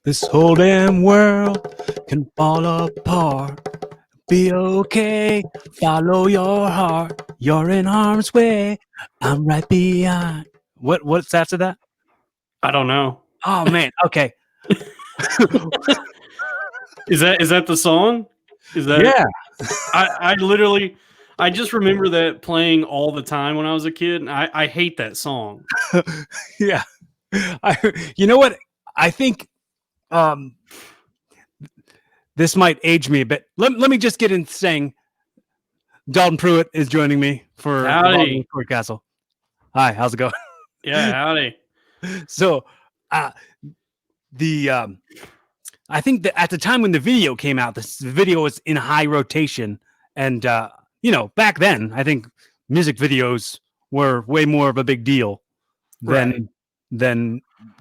This whole damn world can fall apart. Be okay, follow your heart. You're in harm's way. I'm right behind. What's after that? I don't know. Oh man, okay. Is that the song? Is that Yeah. I just remember that playing all the time when I was a kid, and I hate that song. Yeah. You know what? I think this might age me a bit. Let me just get in saying Dalton Pruitt is joining me for Howdy. Court Castle. Hi, how's it going? Yeah, howdy. So the I think that at the time when the video came out, this video was in high rotation, and back then I think music videos were way more of a big deal than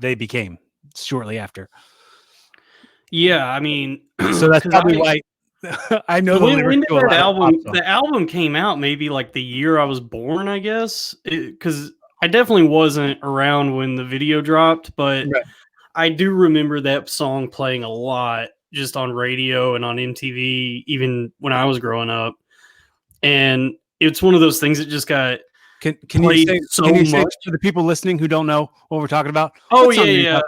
they became shortly after. Yeah, I mean, so that's probably why I know the lyrics to a lot of pop songs. The album came out maybe like the year I was born, I guess, because I definitely wasn't around when the video dropped, but Right. I do remember that song playing a lot just on radio and on MTV, even when I was growing up. And it's one of those things that just got Can you say to the people listening who don't know what we're talking about? Oh yeah.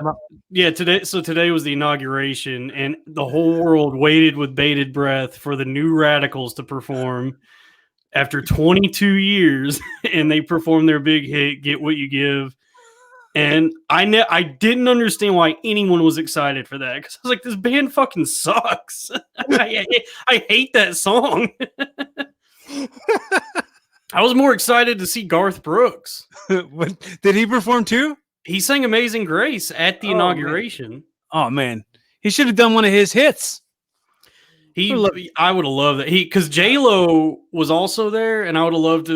Today was the inauguration, and the whole world waited with bated breath for the New Radicals to perform after 22 years, and they performed their big hit, "Get What You Give." And I didn't understand why anyone was excited for that, because I was like, this band fucking sucks. I hate that song. I was more excited to see Garth Brooks. Did he perform too? He sang Amazing Grace at the inauguration. Man. Oh man, he should have done one of his hits. I would have loved that. Because J-Lo was also there, and I would have loved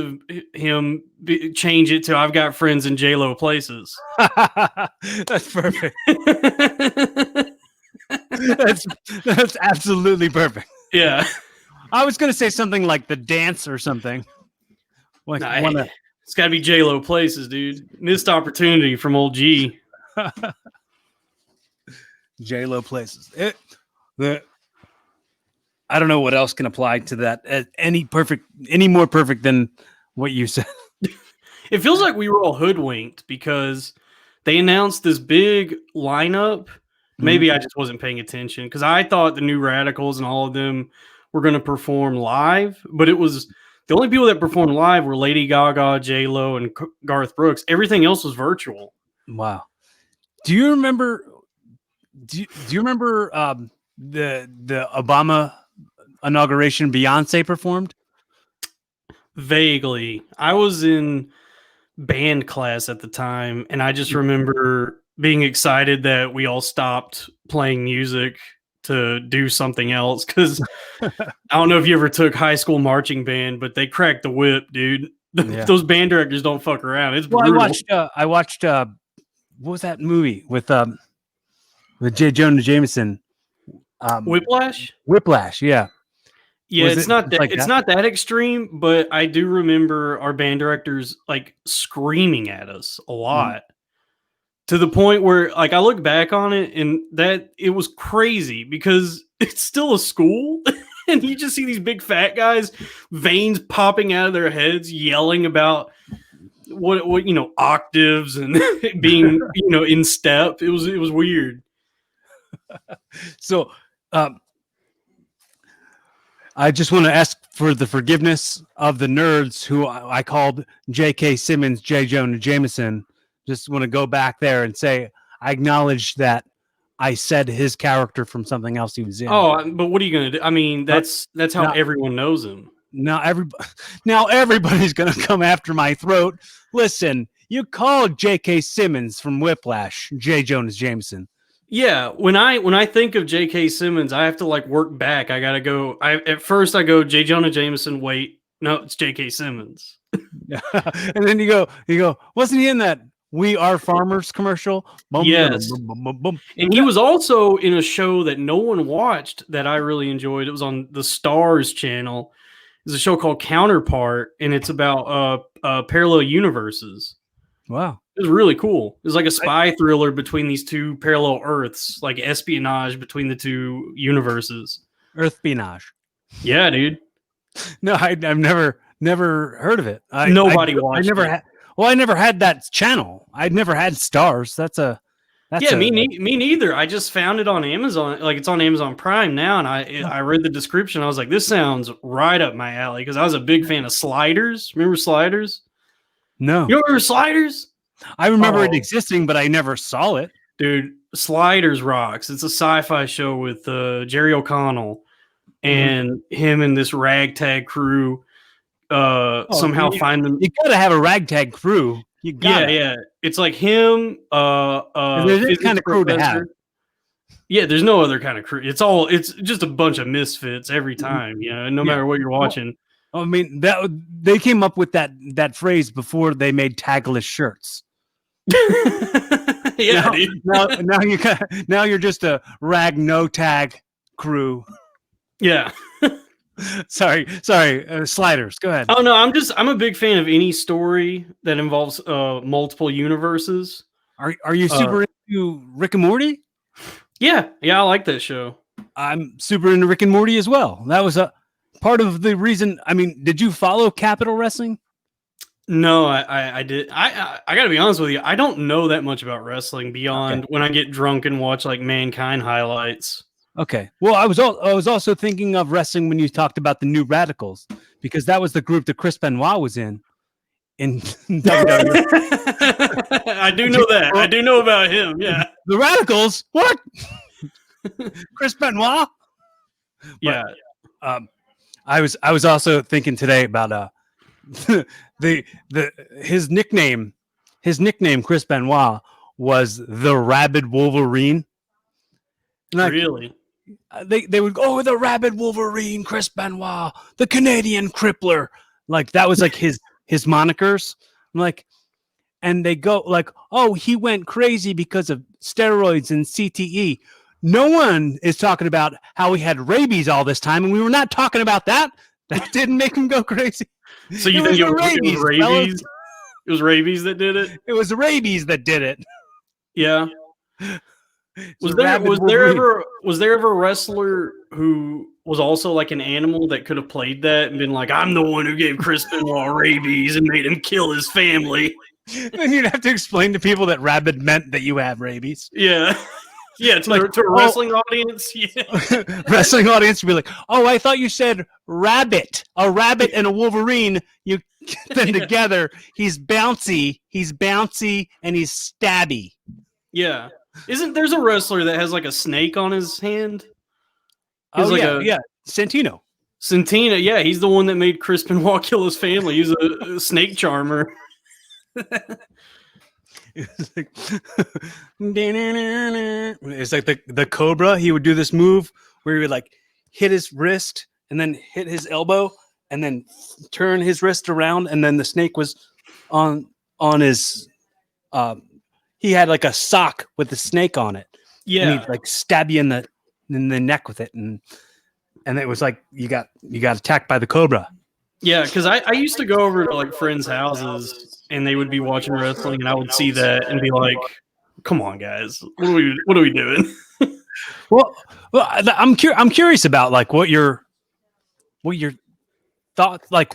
him change it to "I've got friends in J-Lo places." That's perfect. that's absolutely perfect. Yeah. I was gonna say something like "The Dance" or something. Like it's got to be J-Lo places, dude. Missed opportunity from old G. J-Lo places. I don't know what else can apply to that. Any more perfect than what you said. It feels like we were all hoodwinked because they announced this big lineup. Maybe I just wasn't paying attention, because I thought the New Radicals and all of them were going to perform live, but it was the only people that performed live were Lady Gaga, J-Lo, and Garth Brooks. Everything else was virtual. Wow. Do you remember? Do you remember the Obama inauguration Beyonce performed? Vaguely. I was in band class at the time, and I just remember being excited that we all stopped playing music to do something else, because I don't know if you ever took high school marching band, but they cracked the whip, dude. Those band directors don't fuck around. It's brutal. I watched what was that movie with J. Jonah Jameson? Whiplash? Whiplash, yeah. Yeah, it's not that extreme, but I do remember our band directors like screaming at us a lot. To the point where, like, I look back on it, and that it was crazy because it's still a school, and you just see these big fat guys, veins popping out of their heads, yelling about what octaves and being in step. It was weird. So, I just want to ask for the forgiveness of the nerds who I called J.K. Simmons, J. Jonah Jameson. Just want to go back there and say I acknowledge that I said his character from something else he was in. Oh, but what are you going to do? I mean, that's how everyone knows him. Now everybody's going to come after my throat. Listen, you called J.K. Simmons from Whiplash, J. Jonah Jameson. Yeah, when I think of J.K. Simmons, I have to like work back. I gotta go. At first I go J. Jonah Jameson. Wait, no, it's J.K. Simmons. And then you go. Wasn't he in that "We Are Farmers" commercial? Yes. And he was also in a show that no one watched that I really enjoyed. It was on the Stars channel. It's a show called Counterpart, and it's about parallel universes. Wow. It was really cool. It was like a spy thriller between these two parallel Earths, like espionage between the two universes. Earthspionage. Yeah, dude. No, I've never heard of it. Nobody watched it. I never had that channel. I'd never had Stars. Me neither. I just found it on Amazon. Like, it's on Amazon Prime now, and I read the description. I was like, this sounds right up my alley, because I was a big fan of Sliders. Remember Sliders? No. You remember Sliders? I remember it existing, but I never saw it. Dude, Sliders rocks. It's a sci-fi show with Jerry O'Connell and him and this ragtag crew somehow find them. You gotta have a ragtag crew. Yeah. It's like him, there's this kind of crew to have. Yeah, there's no other kind of crew. It's just a bunch of misfits every time, no matter what you're watching. I mean, they came up with that phrase before they made tagless shirts. Yeah, now you're just a rag no tag crew. Yeah. sorry, Sliders. Go ahead. Oh no, I'm a big fan of any story that involves multiple universes. Are you super into Rick and Morty? Yeah, I like that show. I'm super into Rick and Morty as well. That was a part of the reason. I mean, did you follow Capital Wrestling? No, I did. I got to be honest with you. I don't know that much about wrestling beyond when I get drunk and watch like Mankind highlights. Okay. Well, I was also thinking of wrestling when you talked about the New Radicals, because that was the group that Chris Benoit was in WWE. I do know that. I do know about him. Yeah. The Radicals? What? Chris Benoit? Yeah. But, I was also thinking today about his nickname Chris Benoit was the Rabid Wolverine. Like, really? They would go, the Rabid Wolverine, Chris Benoit, the Canadian Crippler. Like, that was like his monikers. I'm like, and they go like, oh, he went crazy because of steroids and CTE. No one is talking about how he had rabies all this time, and we were not talking about that. That didn't make him go crazy. So you think it was rabies? It was rabies that did it? It was rabies that did it. Yeah. Was there ever a wrestler who was also like an animal that could have played that and been like, I'm the one who gave Chris Benoit rabies and made him kill his family? Then you'd have to explain to people that rabid meant that you have rabies. Yeah. Yeah, to a wrestling audience. Yeah. Wrestling audience would be like, oh, I thought you said rabbit. A rabbit and a Wolverine, you get them together. He's bouncy, and he's stabby. Yeah. There's a wrestler that has like a snake on his hand? Yeah. Santino. Santino, yeah, he's the one that made Chris Benoit kill his family. He's a snake charmer. It's like the Cobra. He would do this move where he would like hit his wrist and then hit his elbow and then turn his wrist around, and then the snake was on his he had like a sock with the snake on it. Yeah. And he'd like stab you in the neck with it, and it was like you got attacked by the Cobra. Yeah, because I used to go over to like friends' houses and they would be watching wrestling, and I would see that and be like, "Come on, guys, what are we doing?" well, I'm curious about like what your thoughts, like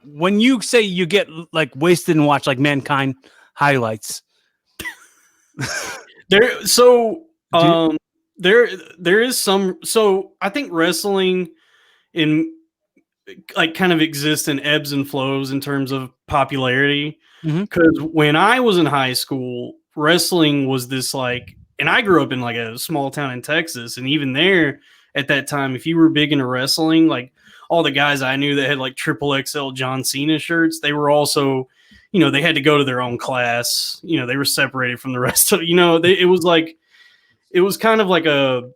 when you say you get like wasted and watch like Mankind highlights. There is some. So I think wrestling in like kind of exists in ebbs and flows in terms of popularity. Because when I was in high school, wrestling was this like, and I grew up in like a small town in Texas, and even there at that time, if you were big into wrestling, like all the guys I knew that had like XXL John Cena shirts, they were also, they had to go to their own class. They were separated from the rest of, it was kind of like a,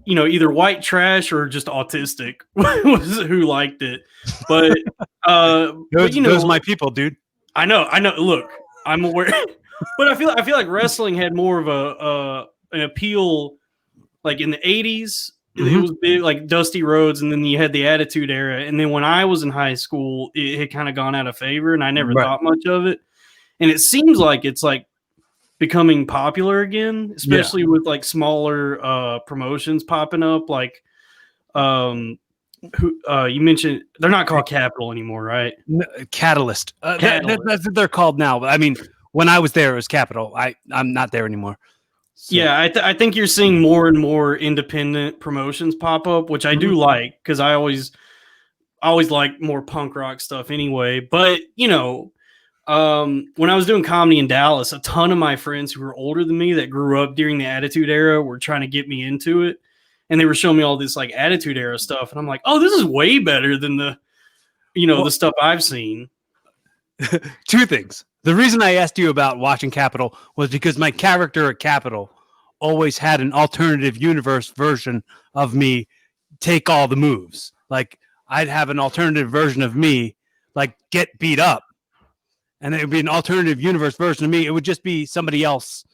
either white trash or just autistic was who liked it. But those are my people, dude. I know. Look, I'm aware, but I feel like wrestling had more of an appeal, like in the 80s. It was big, like Dusty Rhodes, and then you had the Attitude Era. And then when I was in high school, it had kind of gone out of favor, and I never thought much of it. and it seems like it's like becoming popular again, especially with like smaller promotions popping up. Like, who you mentioned, they're not called Capital anymore, right? Catalyst. Catalyst. That's what they're called now. But I mean, when I was there, it was Capital. I'm not there anymore. So. Yeah, I think you're seeing more and more independent promotions pop up, which I do like, because I always like more punk rock stuff anyway. But you know, when I was doing comedy in Dallas, a ton of my friends who were older than me that grew up during the Attitude Era were trying to get me into it, and they were showing me all this like Attitude Era stuff, and I'm like, oh, this is way better than the stuff I've seen. Two things. The reason I asked you about watching Capital was because my character at Capital always had an alternative universe version of me take all the moves. Like, I'd have an alternative version of me, like, get beat up. And it would be an alternative universe version of me. It would just be somebody else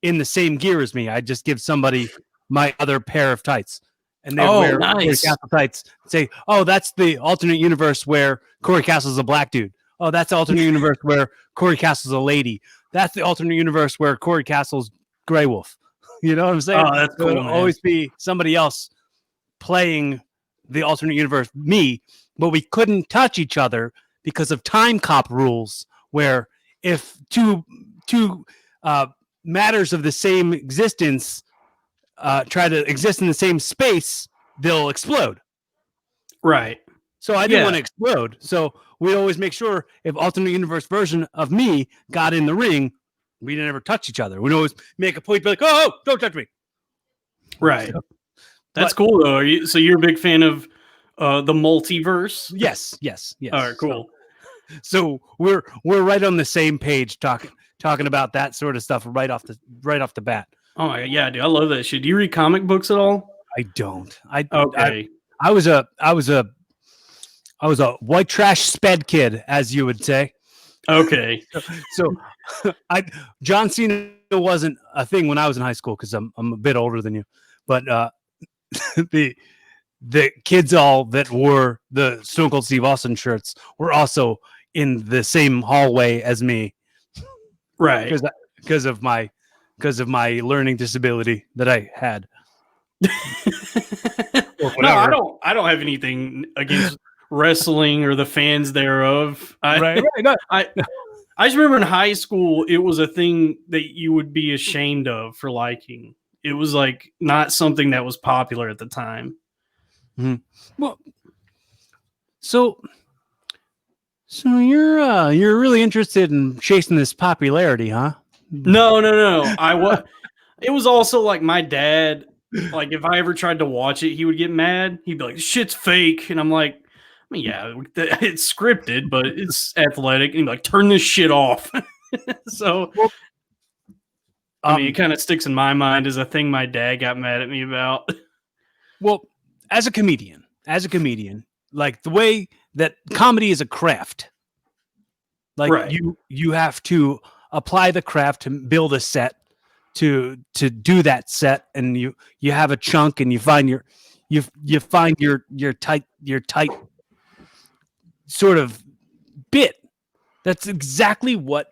in the same gear as me. I'd just give somebody my other pair of tights. And they wear Corey Castle tights. Say, oh, that's the alternate universe where Corey Castle's a black dude. Oh, that's the alternate universe where Corey Castle's a lady. That's the alternate universe where Corey Castle's Grey Wolf. You know what I'm saying? Oh, that's cool. It'll always be somebody else playing the alternate universe, me, but we couldn't touch each other because of time cop rules, where if two matters of the same existence try to exist in the same space, they'll explode. Right. So I didn't want to explode. So we always make sure if alternate universe version of me got in the ring, we didn't ever touch each other. We'd always make a point, be like, oh, don't touch me. Right. So, that's cool, though. So you're a big fan of the multiverse? Yes. All right, cool. So we're right on the same page talking about that sort of stuff right off the bat. Oh my God, yeah, dude, I love that shit. Do you read comic books at all? I don't. I was a white trash sped kid, as you would say. Okay. So John Cena wasn't a thing when I was in high school because I'm a bit older than you, but the kids all that wore the Stone Cold Steve Austin shirts were also in the same hallway as me, right? Because of my learning disability that I had. No, I don't have anything against wrestling or the fans thereof. Right. I just remember in high school, it was a thing that you would be ashamed of for liking. It was like not something that was popular at the time. Mm-hmm. Well, so you're really interested in chasing this popularity, huh? No. It was also like my dad. Like if I ever tried to watch it, he would get mad. He'd be like, "Shit's fake," and I'm like, I mean, yeah, it's scripted, but it's athletic. And he'd be like, "Turn this shit off." So, I mean, it kind of sticks in my mind as a thing my dad got mad at me about. Well, as a comedian, like the way that comedy is a craft, like right. you have to apply the craft to build a set, to do that set, and you have a chunk, and you find your tight sort of bit. That's exactly what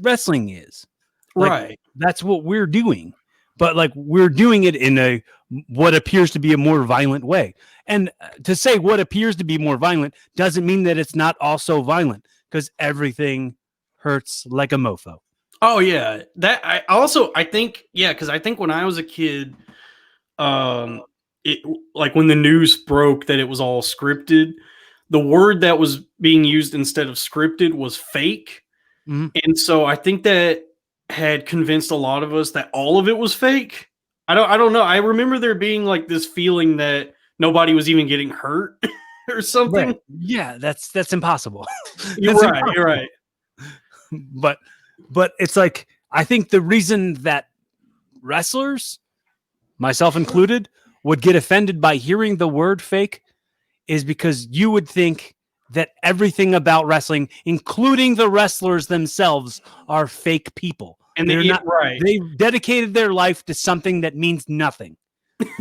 wrestling is. Like, right. That's what we're doing. But like we're doing it in what appears to be a more violent way. And to say what appears to be more violent doesn't mean that it's not also violent, because everything hurts like a mofo. Oh yeah. I think because I think when I was a kid, it like when the news broke that it was all scripted, the word that was being used instead of scripted was fake. Mm-hmm. And so I think that had convinced a lot of us that all of it was fake. I don't know. I remember there being like this feeling that nobody was even getting hurt or something. Right. Yeah, that's impossible. You're right. But it's like, I think the reason that wrestlers, myself included, would get offended by hearing the word fake is because you would think that everything about wrestling, including the wrestlers themselves, are fake people. And they're not right. They've dedicated their life to something that means nothing.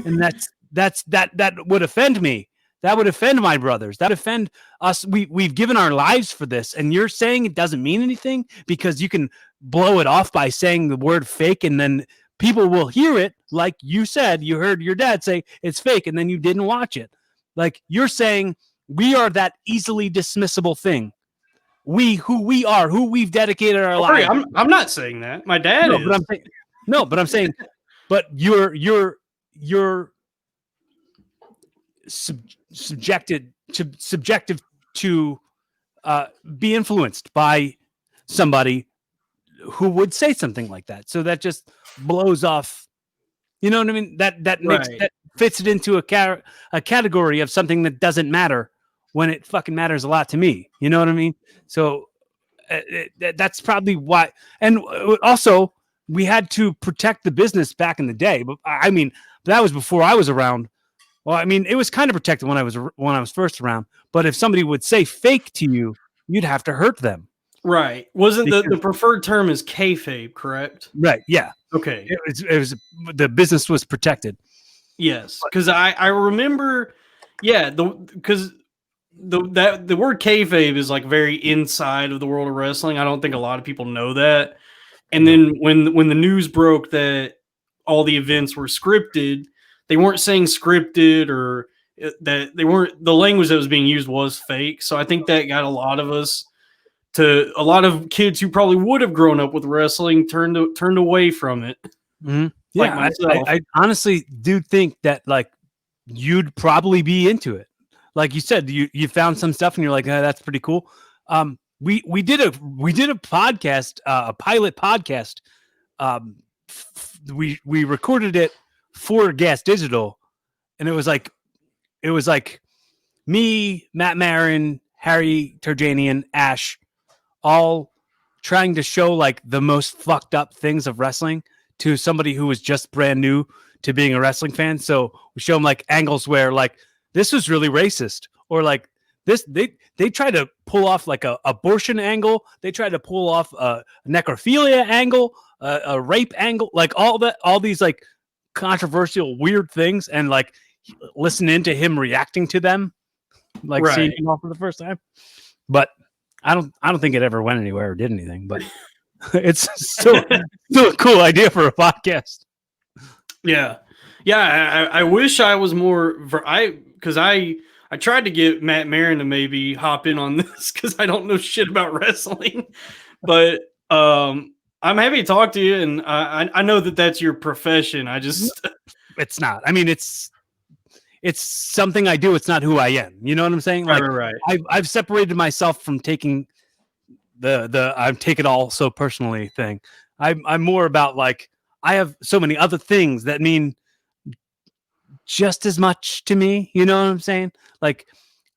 And that would offend me, That would offend my brothers. That would offend us. We've given our lives for this, and you're saying it doesn't mean anything because you can blow it off by saying the word fake, and then people will hear it like you said. You heard your dad say it's fake, and then you didn't watch it. Like you're saying we are that easily dismissible thing. Who we are, who we've dedicated our lives. I'm not saying that. My dad is. But I'm saying, but you're subjective to be influenced by somebody who would say something like that. So that just blows off. You know what I mean? That makes that fits it into a category of something that doesn't matter when it fucking matters a lot to me. You know what I mean? So that's probably why. And also, we had to protect the business back in the day. But I mean, that was before I was around. Well, I mean, it was kind of protected when I was first around. But if somebody would say fake to you, you'd have to hurt them. Right. Wasn't the preferred term is kayfabe, correct? Right. Yeah. Okay. It was the business was protected. Yes, because I remember, because the word kayfabe is like very inside of the world of wrestling. I don't think a lot of people know that. And then when the news broke that all the events were scripted, they weren't saying scripted or that they weren't. The language that was being used was fake. So I think that got a lot of kids who probably would have grown up with wrestling turned away from it. Mm-hmm. Yeah, like I honestly do think that like you'd probably be into it. Like you said, you found some stuff and you're like, that's pretty cool. We did a podcast, a pilot podcast. We recorded it for Gas Digital, and it was like me, Matt Marin, Harry Turjanian, Ash, all trying to show like the most fucked up things of wrestling to somebody who was just brand new to being a wrestling fan. So we show them like angles where like this was really racist, or like this they try to pull off like a abortion angle, they try to pull off a necrophilia angle, a rape angle, like all these like controversial weird things, and like listening to him reacting to them, like seeing him off for the first time. But I don't think it ever went anywhere or did anything, but it's still a cool idea for a podcast. Yeah. I wish I was more because I tried to get Matt Marin to maybe hop in on this because I don't know shit about wrestling, but I'm happy to talk to you, and I know that that's your profession. It's not. I mean, it's something I do. It's not who I am. You know what I'm saying? Like, right. I've separated myself from taking the I take it all so personally thing. I'm more about like I have so many other things that mean just as much to me. You know what I'm saying? Like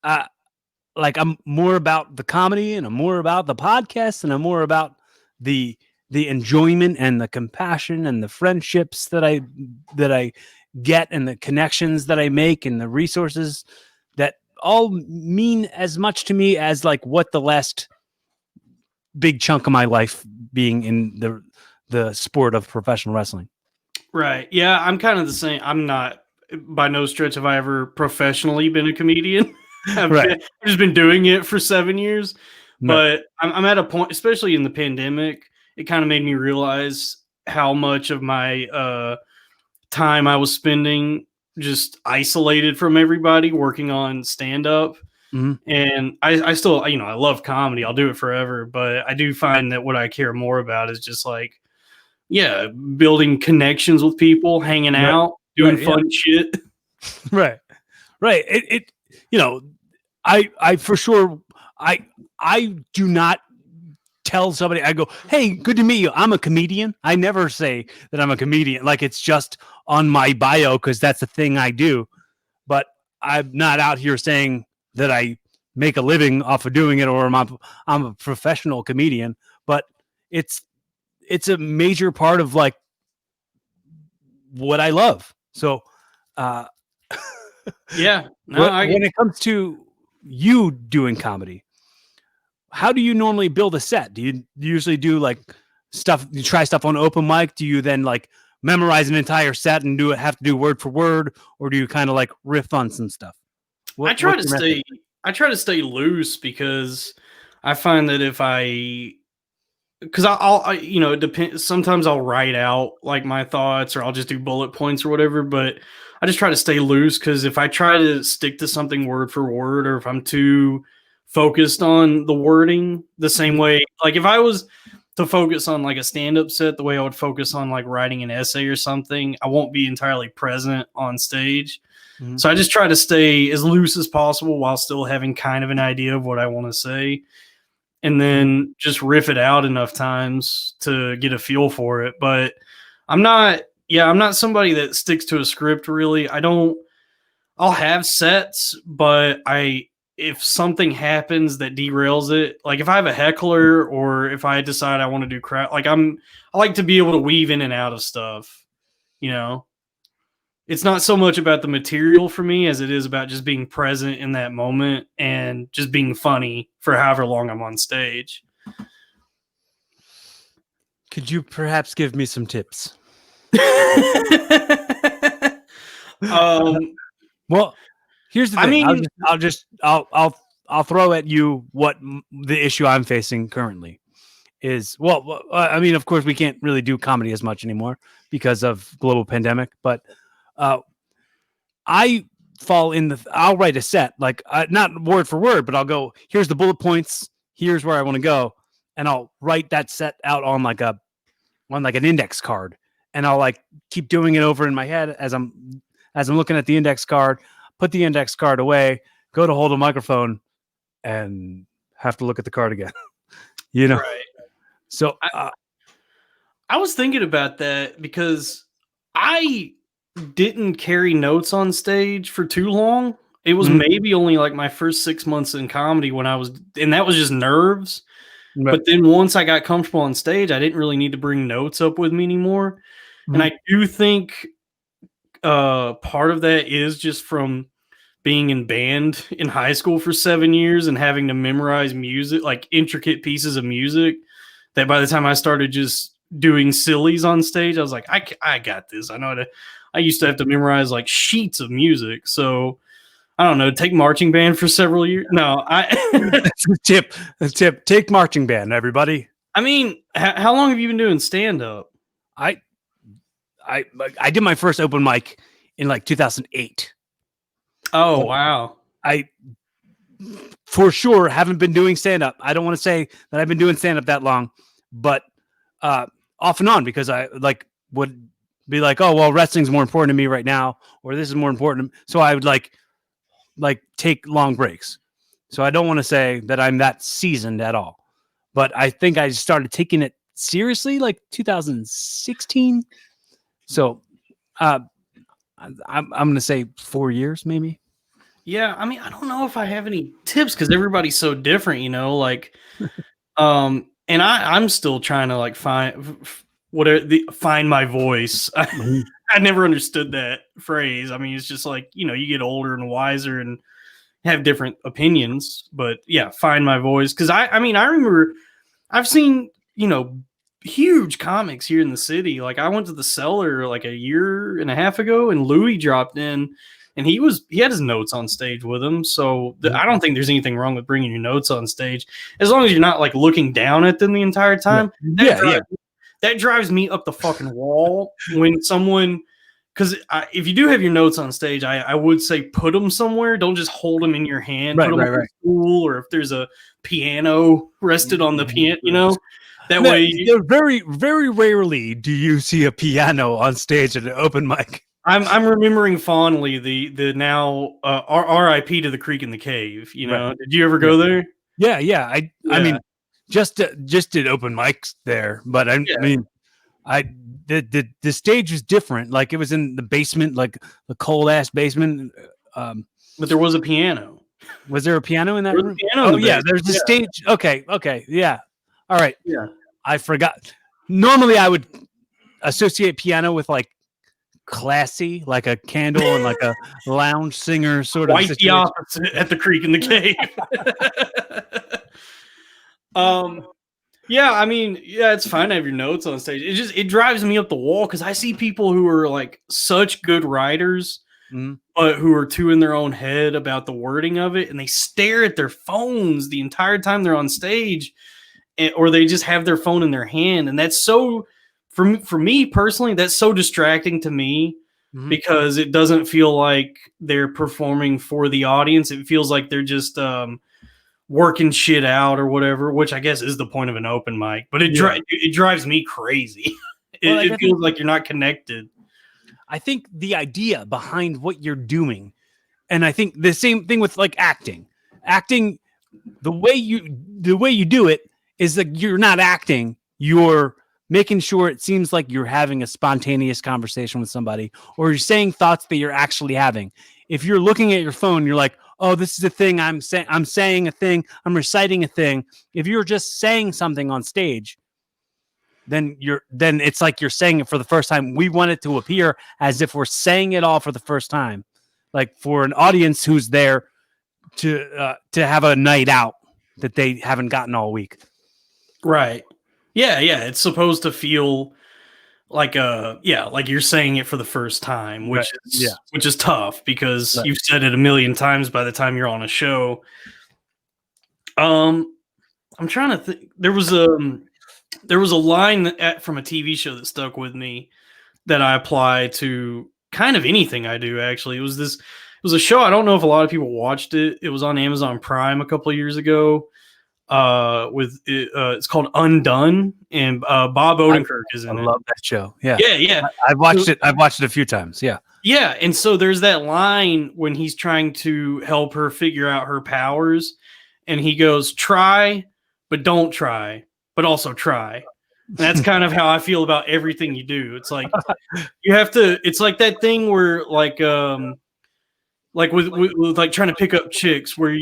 I'm more about the comedy, and I'm more about the podcast, and I'm more about the enjoyment and the compassion and the friendships that I get, and the connections that I make, and the resources that all mean as much to me as like what the last big chunk of my life being in the sport of professional wrestling. Right. Yeah, I'm kind of the same. I'm not, by no stretch have I ever professionally been a comedian. I've just been doing it for 7 years. But I'm at a point, especially in the pandemic, it kind of made me realize how much of my time I was spending just isolated from everybody working on stand-up. Mm-hmm. And I still, I love comedy. I'll do it forever. But I do find that what I care more about is just like, building connections with people, hanging out, doing fun shit. Right. It I for sure, I do not tell somebody, I go, hey, good to meet you, I'm a comedian. I never say that I'm a comedian. Like it's just on my bio because that's the thing I do. But I'm not out here saying that I make a living off of doing it, or I'm a professional comedian. But it's a major part of like what I love. So when it comes to you doing comedy, how do you normally build a set? Do you usually do like stuff, you try stuff on open mic? Do you then like memorize an entire set and have to do word for word, or do you kind of like riff on some stuff? I try to stay loose because I find that because it depends. Sometimes I'll write out like my thoughts, or I'll just do bullet points or whatever. But I just try to stay loose because if I try to stick to something word for word, or if I'm too focused on the wording the same way, like if I was to focus on like a stand-up set, the way I would focus on like writing an essay or something, I won't be entirely present on stage. Mm-hmm. So I just try to stay as loose as possible while still having kind of an idea of what I want to say. And then just riff it out enough times to get a feel for it. But I'm not somebody that sticks to a script really. I'll have sets, but if something happens that derails it, like if I have a heckler or if I decide I want to do crowd, like I like to be able to weave in and out of stuff, you know? It's not so much about the material for me as it is about just being present in that moment and just being funny for however long I'm on stage. Could you perhaps give me some tips? Well, here's the thing. I'll throw at you what the issue I'm facing currently is. Well, I mean, of course, we can't really do comedy as much anymore because of global pandemic, but I fall in I'll write a set, like not word for word, but I'll go, here's the bullet points, here's where I want to go. And I'll write that set out on like an index card. And I'll like keep doing it over in my head as I'm looking at the index card, put the index card away, go to hold a microphone and have to look at the card again, you know? Right. So I was thinking about that because I didn't carry notes on stage for too long. It was maybe only like my first 6 months in comedy and that was just nerves. Right. But then once I got comfortable on stage, I didn't really need to bring notes up with me anymore. And I do think part of that is just from being in band in high school for 7 years and having to memorize music, like intricate pieces of music, that by the time I started just doing sillies on stage, I was like, I got this. I know how to. I used to have to memorize like sheets of music. So I don't know, take marching band for several years. No, that's a tip. Take marching band, everybody. I mean, how long have you been doing stand-up? I did my first open mic in like 2008. Oh, wow. I for sure haven't been doing stand-up. I don't want to say that I've been doing stand-up that long, but off and on, because I like would be like, oh, well, wrestling's more important to me right now, or this is more important. So I would like take long breaks. So I don't want to say that I'm that seasoned at all, but I think I started taking it seriously like 2016. So I'm going to say 4 years, maybe. Yeah. I mean, I don't know if I have any tips because everybody's so different, you know, like, and I'm still trying to like find my voice. I never understood that phrase. I mean, it's just like, you know, you get older and wiser and have different opinions, but yeah, find my voice. Cause I remember I've seen, you know, huge comics here in the city. Like I went to the Cellar like a year and a half ago and Louis dropped in and he had his notes on stage with him. So I don't think there's anything wrong with bringing your notes on stage as long as you're not like looking down at them the entire time. That drives me up the fucking wall when someone, because if you do have your notes on stage, I would say put them somewhere. Don't just hold them in your hand. Put them on the stool, or if there's a piano rested on the piano, you know, that way. Very, very rarely do you see a piano on stage at an open mic. I'm remembering fondly the now R.I.P. to the Creek in the Cave. You know, did you ever go there? Yeah. I mean. Just did open mics there, but I mean, the stage was different. Like it was in the basement, like the cold ass basement. But there was a piano. Was there a piano in that room? There's the stage. Okay, yeah. All right. Yeah, I forgot. Normally, I would associate piano with like classy, like a candle and like a lounge singer sort of. Quite the opposite at the Creek in the Cave. Yeah, I mean, it's fine to have your notes on stage. It drives me up the wall because I see people who are like such good writers but who are too in their own head about the wording of it, and they stare at their phones the entire time they're on stage, or they just have their phone in their hand. And that's so, for me personally, that's so distracting to me, because it doesn't feel like they're performing for the audience. It feels like they're just working shit out or whatever, which I guess is the point of an open mic, but it drives me crazy. It feels like you're not connected. I think the idea behind what you're doing, and I think the same thing with like acting, the way you do it is that you're not acting, you're making sure it seems like you're having a spontaneous conversation with somebody, or you're saying thoughts that you're actually having. If you're looking at your phone, you're like, oh, this is a thing I'm saying a thing, I'm reciting a thing. If you're just saying something on stage, then it's like you're saying it for the first time. We want it to appear as if we're saying it all for the first time, like for an audience who's there to have a night out that they haven't gotten all week. Right. Yeah. It's supposed to feel like like you're saying it for the first time, which is tough, because you've said it a million times by the time you're on a show. I'm trying to think. There was a line from a TV show that stuck with me that I apply to kind of anything I do. Actually, it was a show. I don't know if a lot of people watched it. It was on Amazon Prime a couple of years ago. It's called Undone, and Bob Odenkirk is in it. I love that show. Yeah. I've watched it a few times. Yeah. Yeah, and so there's that line when he's trying to help her figure out her powers, and he goes, "Try, but don't try, but also try." And that's kind of how I feel about everything you do. It's like you have to. It's like that thing where, like with like trying to pick up chicks, where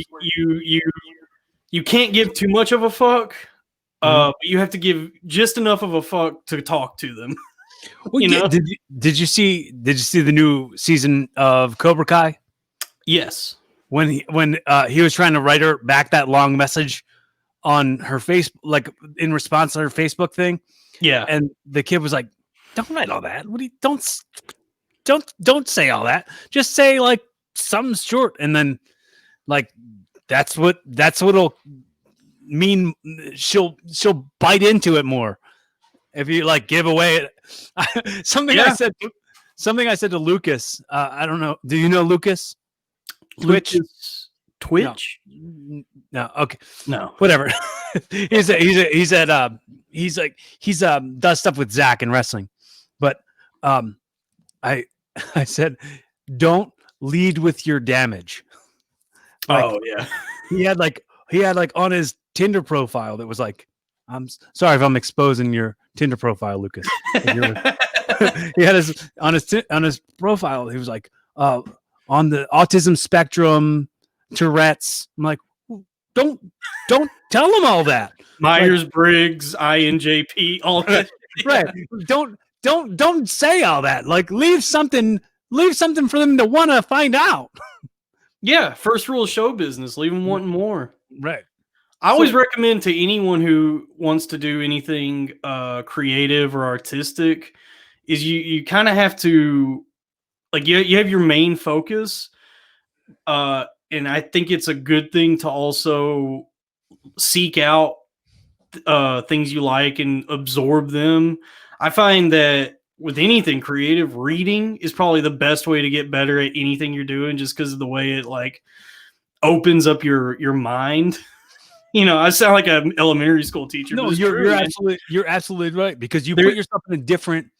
you can't give too much of a fuck, but you have to give just enough of a fuck to talk to them. Well, did you see the new season of Cobra Kai? Yes. When he was trying to write her back that long message on her face, like in response to her Facebook thing. Yeah. And the kid was like, "Don't write all that. What do you don't say all that. Just say like something short." And then like that's what'll mean she'll bite into it more if you like give away something. I said to Lucas. I don't know. Do you know Lucas? Twitch? No. Okay. No. Whatever. He's does stuff with Zach in wrestling, but I said, don't lead with your damage. Like, oh yeah. He had like on his Tinder profile that was like, I'm sorry if I'm exposing your Tinder profile, Lucas. He had on his profile, he was like, on the autism spectrum, Tourette's. I'm like, don't tell him all that. Myers-Briggs, INJP, all that. Right. Don't say all that. Like leave something for them to want to find out. Yeah, first rule of show business, leave them wanting more. Right. I always recommend to anyone who wants to do anything creative or artistic is you kind of have to, like, you have your main focus, and I think it's a good thing to also seek out things you like and absorb them. I find that with anything creative, reading is probably the best way to get better at anything you're doing, just because of the way it like opens up your mind. You know, I sound like an elementary school teacher. No, you're absolutely right, because you put yourself in a different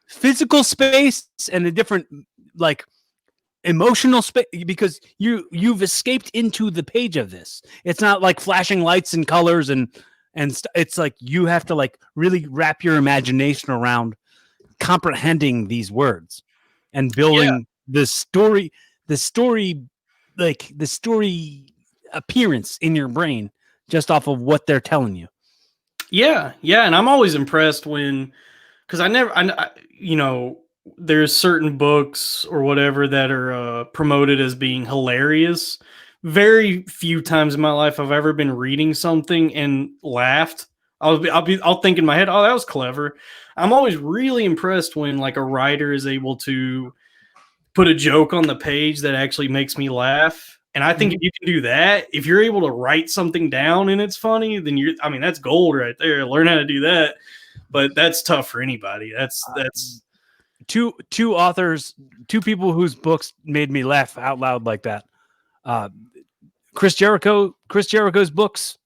physical space and a different like emotional space, because you've escaped into the page of this. It's not like flashing lights and colors and it's like you have to like really wrap your imagination around comprehending these words and building the story appearance in your brain just off of what they're telling you. Yeah. And I'm always impressed because there's certain books or whatever that are promoted as being hilarious. Very few times in my life I've ever been reading something and laughed. I'll think in my head, oh, that was clever. I'm always really impressed when like a writer is able to put a joke on the page that actually makes me laugh. And I think if you can do that, if you're able to write something down and it's funny, then that's gold right there. Learn how to do that. But that's tough for anybody. That's two authors, two people whose books made me laugh out loud like that. Chris Jericho's books.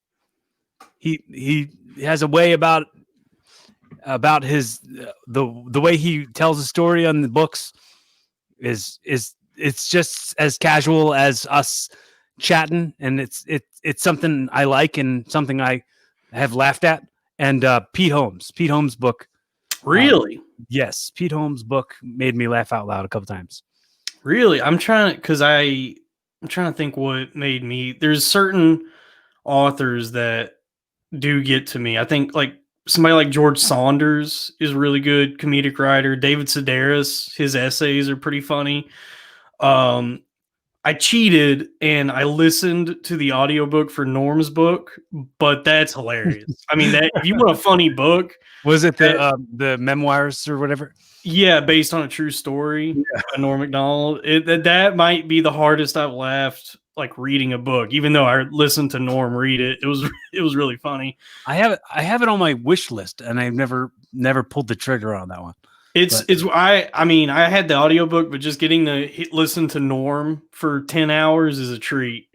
He has a way about his the way he tells a story on the books is it's just as casual as us chatting, and it's something I like and something I have laughed at. And Pete Holmes' book. Really? Yes, Pete Holmes' book made me laugh out loud a couple times. Really? I'm trying to think what made me. There's certain authors that do get to me. I think like somebody like George Saunders is a really good comedic writer. David Sedaris, his essays are pretty funny. I cheated and I listened to the audiobook for Norm's book, but that's hilarious. I mean, that if you want a funny book, was it the memoirs or whatever? Yeah, based on a true story by Norm Macdonald. That might be the hardest I've laughed like reading a book, even though I listened to Norm read it. It was really funny. I have it on my wish list, and I've never pulled the trigger on that one. I had the audiobook, but just getting to listen to Norm for 10 hours is a treat.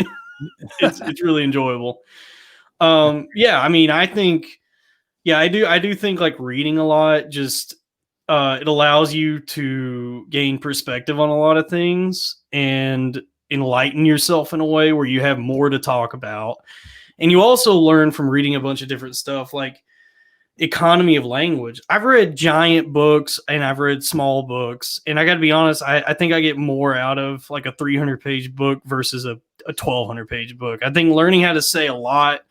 it's really enjoyable. I do think like reading a lot just it allows you to gain perspective on a lot of things and enlighten yourself in a way where you have more to talk about. And you also learn from reading a bunch of different stuff like economy of language. I've read giant books and I've read small books. And I got to be honest, I think I get more out of like a 300-page book versus a 1,200-page book. I think learning how to say a lot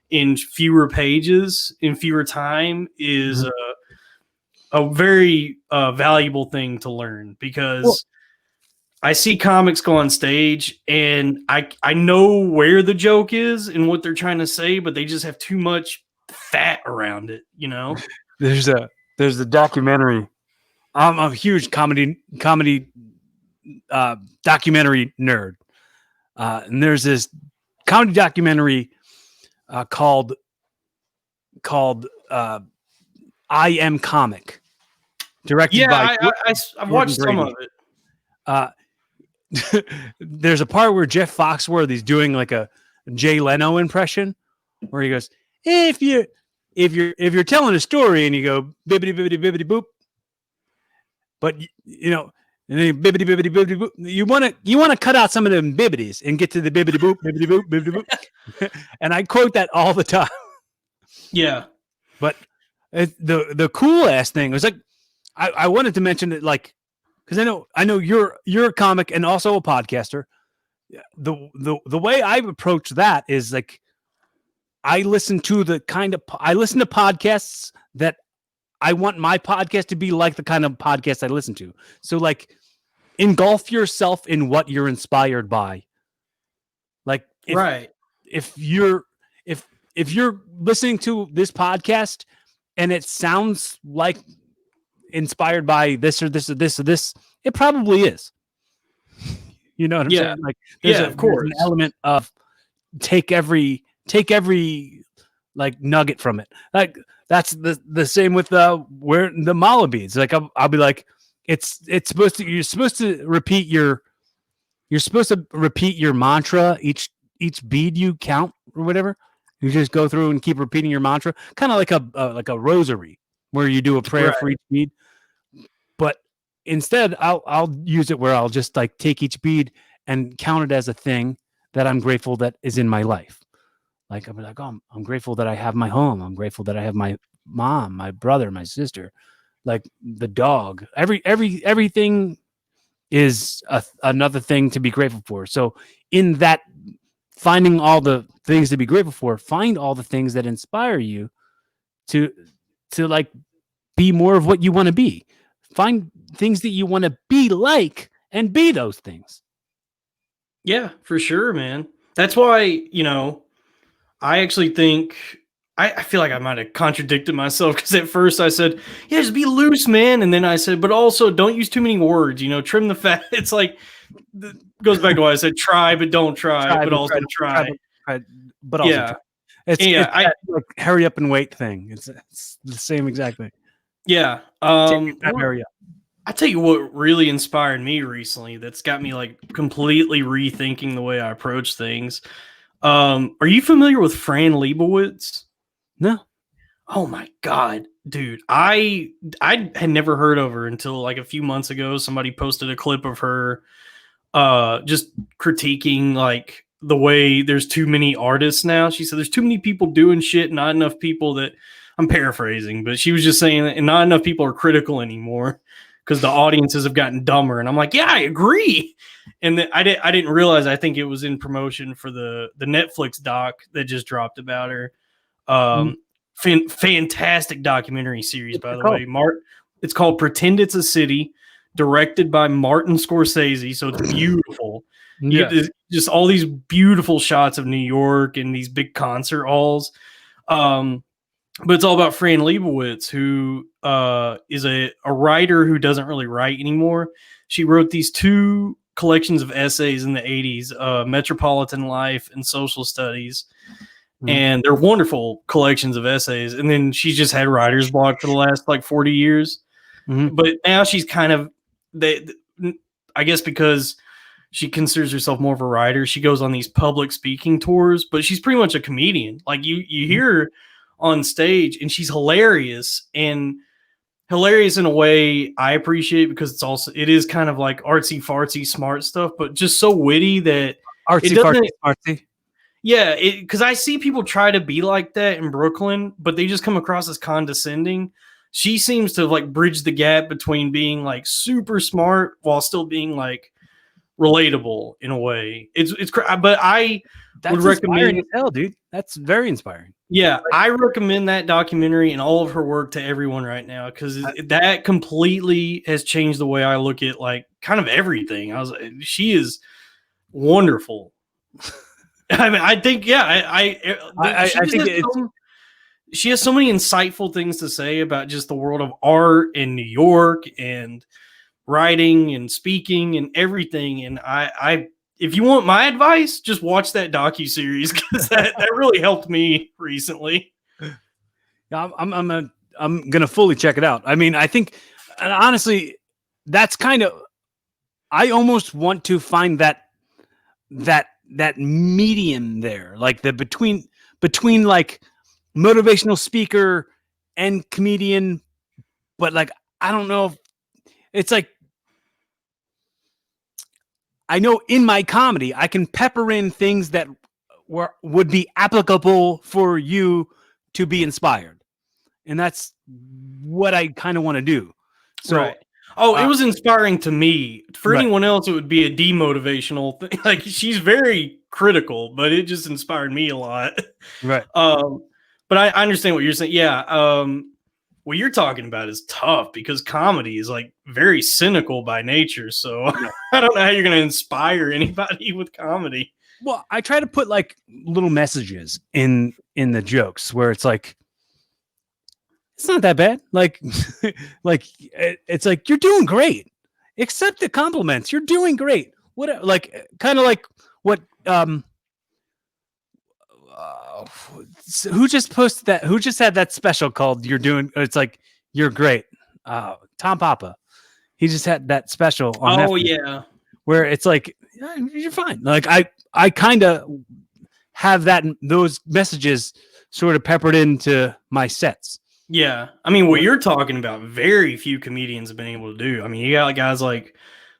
in fewer pages, in fewer time is a very valuable thing to learn because I see comics go on stage and I know where the joke is and what they're trying to say, but they just have too much fat around it, you know? There's a documentary. I'm a huge comedy documentary nerd. And there's this comedy documentary called I Am Comic, directed by I've watched some of it. There's a part where Jeff Foxworthy is doing like a Jay Leno impression, where he goes, "If you're telling a story and you go bibbity bibbity bibbity boop, but you know." And then bibbity bibbity bibbity boop. You want to cut out some of them bibbities and get to the bibbity boop, bibbity boop, bibbity boop. And I quote that all the time. Yeah, but the cool ass thing was like I wanted to mention it, like, because I know you're a comic and also a podcaster. The way I approach that is like I listen to podcasts that I want my podcast to be like the kind of podcast I listen to. So like engulf yourself in what you're inspired by. Like if you're listening to this podcast and it sounds like inspired by this or this or this or this, it probably is. You know what I'm saying? Like there's an element of take every like nugget from it. Like that's the same with where the mala beads. Like I'll be like, you're supposed to repeat your mantra each bead you count or whatever. You just go through and keep repeating your mantra, kind of like a rosary where you do a prayer for each bead. But instead, I'll use it where I'll just like take each bead and count it as a thing that I'm grateful that is in my life. Like I'll be like, oh, I'm grateful that I have my home. I'm grateful that I have my mom, my brother, my sister, like the dog. Everything is another thing to be grateful for. So in that, finding all the things to be grateful for, find all the things that inspire you to like be more of what you want to be. Find things that you want to be like and be those things. Yeah, for sure, man. That's why, I actually think I feel like I might have contradicted myself because at first I said, yeah, just be loose, man. And then I said, but also don't use too many words, trim the fat. It's like, goes back to what I said, try, but don't try, but also try. But also Yeah. try. It's that, like, hurry up and wait thing. It's the same exact thing. Yeah. Hurry up. I tell you what really inspired me recently that's got me like completely rethinking the way I approach things. Are you familiar with Fran Lebowitz? No. Oh my God, dude. I had never heard of her until like a few months ago. Somebody posted a clip of her just critiquing like the way there's too many artists now. She said there's too many people doing shit, not enough people that I'm paraphrasing, but she was just saying that not enough people are critical anymore because the audiences have gotten dumber. And I'm like, yeah, I agree. And I didn't realize, I think it was in promotion for the Netflix doc that just dropped about her. Fantastic documentary series, by the way. It's called Pretend It's a City, directed by Martin Scorsese. So it's beautiful. Yeah. Just all these beautiful shots of New York and these big concert halls. But it's all about Fran Lebowitz, who is a writer who doesn't really write anymore. She wrote these 2 collections of essays in the 80s, Metropolitan Life and Social Studies. And they're wonderful collections of essays. And then she's just had writer's block for the last like 40 years. But now she's kind of, I guess because she considers herself more of a writer, she goes on these public speaking tours, but she's pretty much a comedian. Like you hear her on stage and she's hilarious, and hilarious in a way I appreciate because it is kind of like artsy fartsy smart stuff, but just so witty that artsy. Yeah, because I see people try to be like that in Brooklyn, but they just come across as condescending. She seems to like bridge the gap between being like super smart while still being like relatable in a way. But I would recommend. Hell, dude, that's very inspiring. Yeah, I recommend that documentary and all of her work to everyone right now because that completely has changed the way I look at like kind of everything. She is wonderful. I mean, I think, she has so many insightful things to say about just the world of art in New York and writing and speaking and everything. And if you want my advice, just watch that docuseries because that really helped me recently. I'm gonna fully check it out. I mean, I think, honestly, that's kind of, I almost want to find that medium there, like the between like motivational speaker and comedian, but like I don't know if it's like, I know in my comedy I can pepper in things that would be applicable for you to be inspired, and that's what I kind of want to do. So right. It was inspiring to me. For anyone else, it would be a demotivational thing. Like, she's very critical, but it just inspired me a lot. Right. But I understand what you're saying. Yeah. What you're talking about is tough because comedy is like very cynical by nature. So I don't know how you're going to inspire anybody with comedy. Well, I try to put like little messages in the jokes where it's like, it's not that bad. Like, it's like, you're doing great. Accept the compliments. You're doing great. What, like, kind of like what, who just posted that? Who just had that special called "You're Doing"? It's like, you're great. Tom Papa. He just had that special on. Oh Netflix, yeah, where it's like, yeah, you're fine. Like I kind of have those messages sort of peppered into my sets. Yeah, I mean, what you're talking about, very few comedians have been able to do. I mean, you got guys like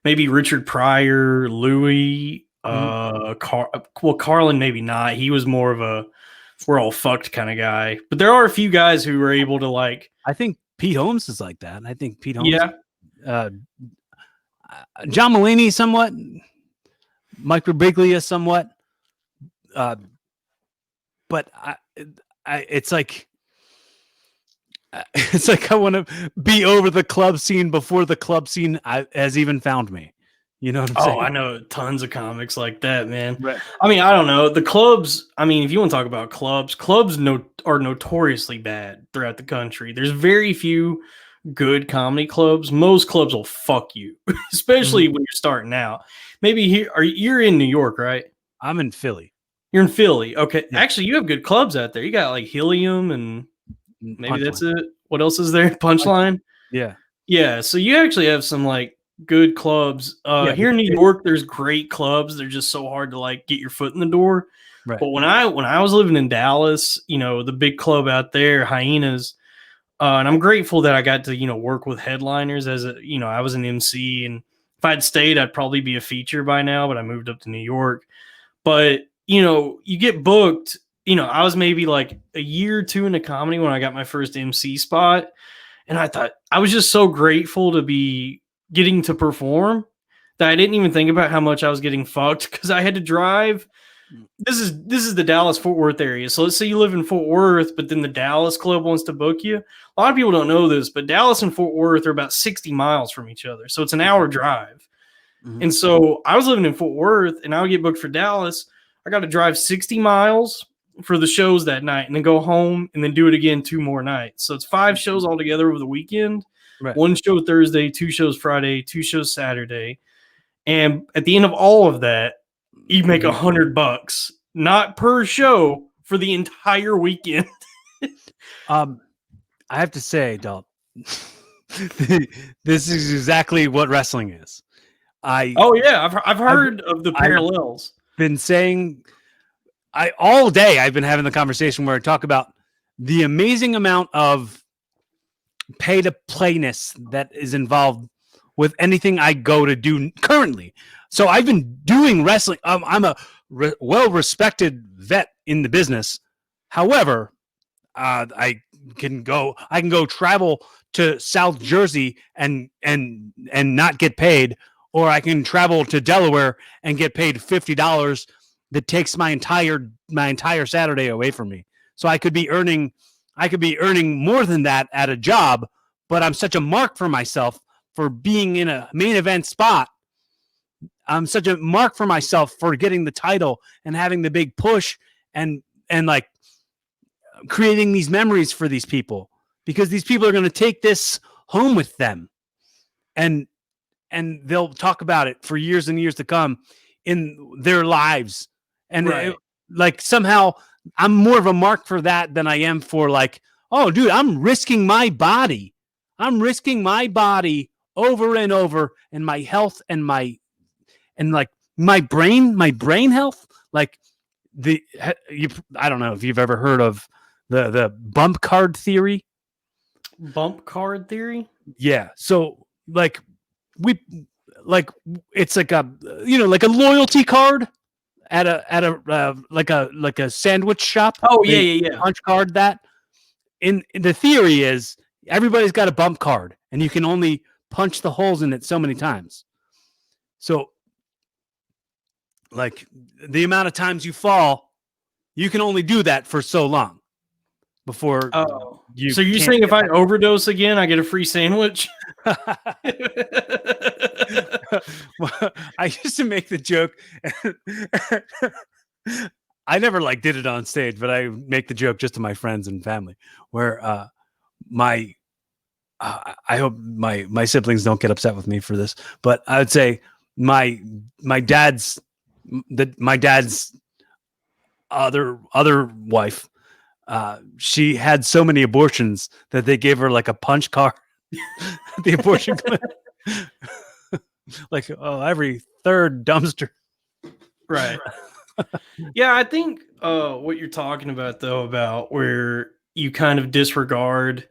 maybe Richard Pryor, Louis, Carlin, maybe not. He was more of a we're all fucked kind of guy. But there are a few guys who were able to like. I think Pete Holmes is like that. I think Pete Holmes. Yeah. John Mulaney somewhat. Mike Birbiglia somewhat. But it's like. I want to be over the club scene before the club scene has even found me. You know what I'm Oh, saying? I know tons of comics like that, man. Right. I mean, I don't know. The clubs, I mean, if you want to talk about clubs, are notoriously bad throughout the country. There's very few good comedy clubs. Most clubs will fuck you, especially when you're starting out. Maybe you're in New York, right? I'm in Philly. You're in Philly. Okay. Yeah. Actually, you have good clubs out there. You got like Helium and maybe that's Punchline. it. What else is there? Punchline. Yeah. Yeah, so you actually have some like good clubs. Yeah. Here in New York, there's great clubs. They're just so hard to like get your foot in the door. Right. But when I was living in Dallas, the big club out there, Hyenas, and I'm grateful that I got to work with headliners I was an MC, and if I'd stayed, I'd probably be a feature by now. But I moved up to New York. But you get booked. I was maybe like a year or two into comedy when I got my first MC spot. And I thought I was just so grateful to be getting to perform that I didn't even think about how much I was getting fucked because I had to drive. This is the Dallas Fort Worth area. So let's say you live in Fort Worth, but then the Dallas club wants to book you. A lot of people don't know this, but Dallas and Fort Worth are about 60 miles from each other. So it's an hour drive. Mhm. And so I was living in Fort Worth and I would get booked for Dallas. I got to drive 60 miles for the shows that night and then go home and then do it again 2 more nights. So it's 5 shows altogether over the weekend. Right. 1 show Thursday, 2 shows Friday, 2 shows Saturday. And at the end of all of that, you make $100, not per show, for the entire weekend. I have to say, Dalton, this is exactly what wrestling is. Oh yeah, I've heard of the parallels. I've been saying all day I've been having the conversation where I talk about the amazing amount of pay to playness that is involved with anything I go to do currently. So I've been doing wrestling. I'm a well-respected vet in the business. However, I can go travel to South Jersey and not get paid, or I can travel to Delaware and get paid $50 that takes my entire Saturday away from me. So I could be earning more than that at a job, but I'm such a mark for myself for being in a main event spot. I'm such a mark for myself for getting the title and having the big push and like creating these memories for these people, because these people are going to take this home with them and they'll talk about it for years and years to come in their lives. And Right. Like somehow I'm more of a mark for that than I am for like, oh dude, I'm risking my body over and over, and my health and my brain health. Like I don't know if you've ever heard of the bump card theory. Bump card theory? Yeah. So like it's like a like a loyalty card at a like a sandwich shop. Oh yeah. Punch card that. In the theory is everybody's got a bump card and you can only punch the holes in it so many times. So like the amount of times you fall, you can only do that for so long before you. So you're saying if I overdose again, I get a free sandwich? Well, I used to make the joke. I never did it on stage, but I make the joke just to my friends and family where I hope my siblings don't get upset with me for this, but I would say my dad's other wife, she had so many abortions that they gave her like a punch card. The abortion clinic. Every third dumpster. Right. Yeah, I think what you're talking about though, about where you kind of disregard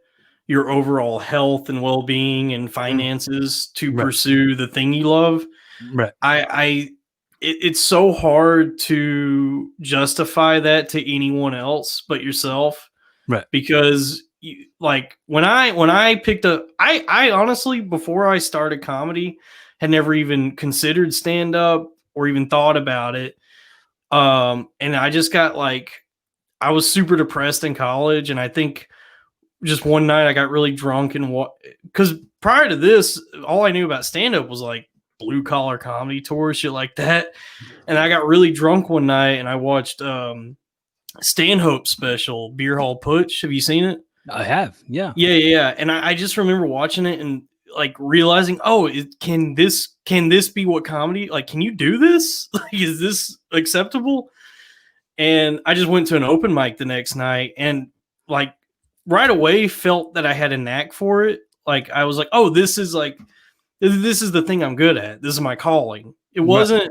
your overall health and well-being and finances to pursue the thing you love. Right. It's so hard to justify that to anyone else but yourself. Right. Because when I picked up, I honestly, before I started comedy, had never even considered stand-up or even thought about it. And I just got I was super depressed in college. And I think just one night I got really drunk and because prior to this, all I knew about stand-up was Blue Collar Comedy Tour, shit like that. And I got really drunk one night and I watched Stanhope's special, Beer Hall Putsch. Have you seen it? I have, yeah. Yeah. And I just remember watching it and like realizing, oh, can this be what comedy, like, can you do this? Like, is this acceptable? And I just went to an open mic the next night and like right away felt that I had a knack for it. Like I was like, oh, this is the thing I'm good at. This is my calling. It wasn't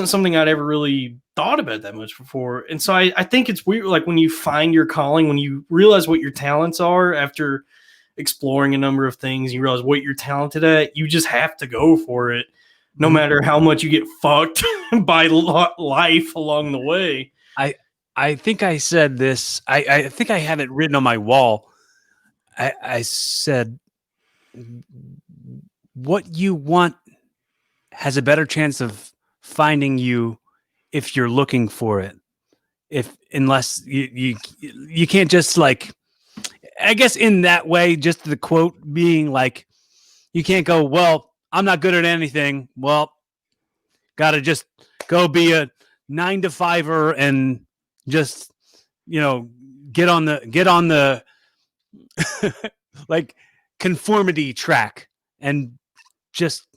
something I'd ever really thought about that much before. And so I think it's weird, like when you find your calling, when you realize what your talents are after exploring a number of things, you realize what you're talented at, you just have to go for it, no matter how much you get fucked by life along the way. I think I said this. I think I have it written on my wall. I said, what you want has a better chance of finding you if you're looking for it. Unless you can't just like, I guess in that way, just the quote being like, you can't go, well, I'm not good at anything. Well, got to just go be a 9-to-5er and just, get on the like conformity track and just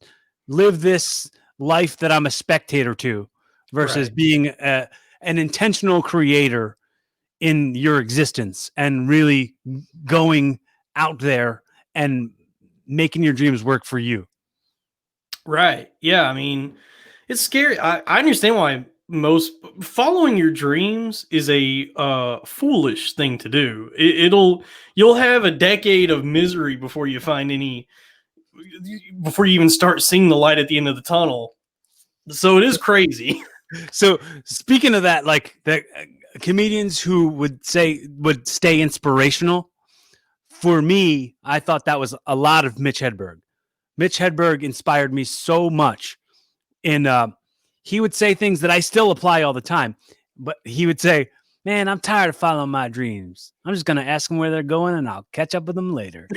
live this life that I'm a spectator to versus being an intentional creator in your existence and really going out there and making your dreams work for you. Right. Yeah. I mean, it's scary. I understand why most following your dreams is a foolish thing to do. You'll have a decade of misery before you even start seeing the light at the end of the tunnel. So it is crazy. So speaking of that, like the comedians who would stay inspirational, for me, I thought that was a lot of Mitch Hedberg. Mitch Hedberg inspired me so much. He would say things that I still apply all the time, but he would say, man, I'm tired of following my dreams. I'm just going to ask them where they're going and I'll catch up with them later.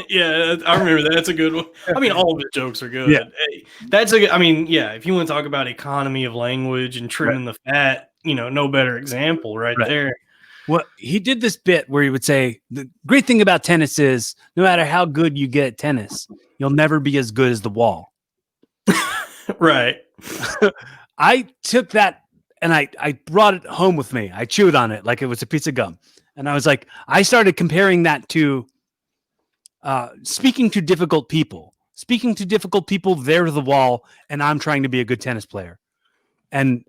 Yeah, I remember that. That's a good one. I mean, all of his jokes are good. Yeah. Hey, if you want to talk about economy of language and trimming the fat, no better example right there. Well, he did this bit where he would say, the great thing about tennis is no matter how good you get at tennis, you'll never be as good as the wall. Right. I took that and I brought it home with me. I chewed on it like it was a piece of gum. And I was like, I started comparing that to speaking to difficult people. Speaking to difficult people, they're the wall, and I'm trying to be a good tennis player. And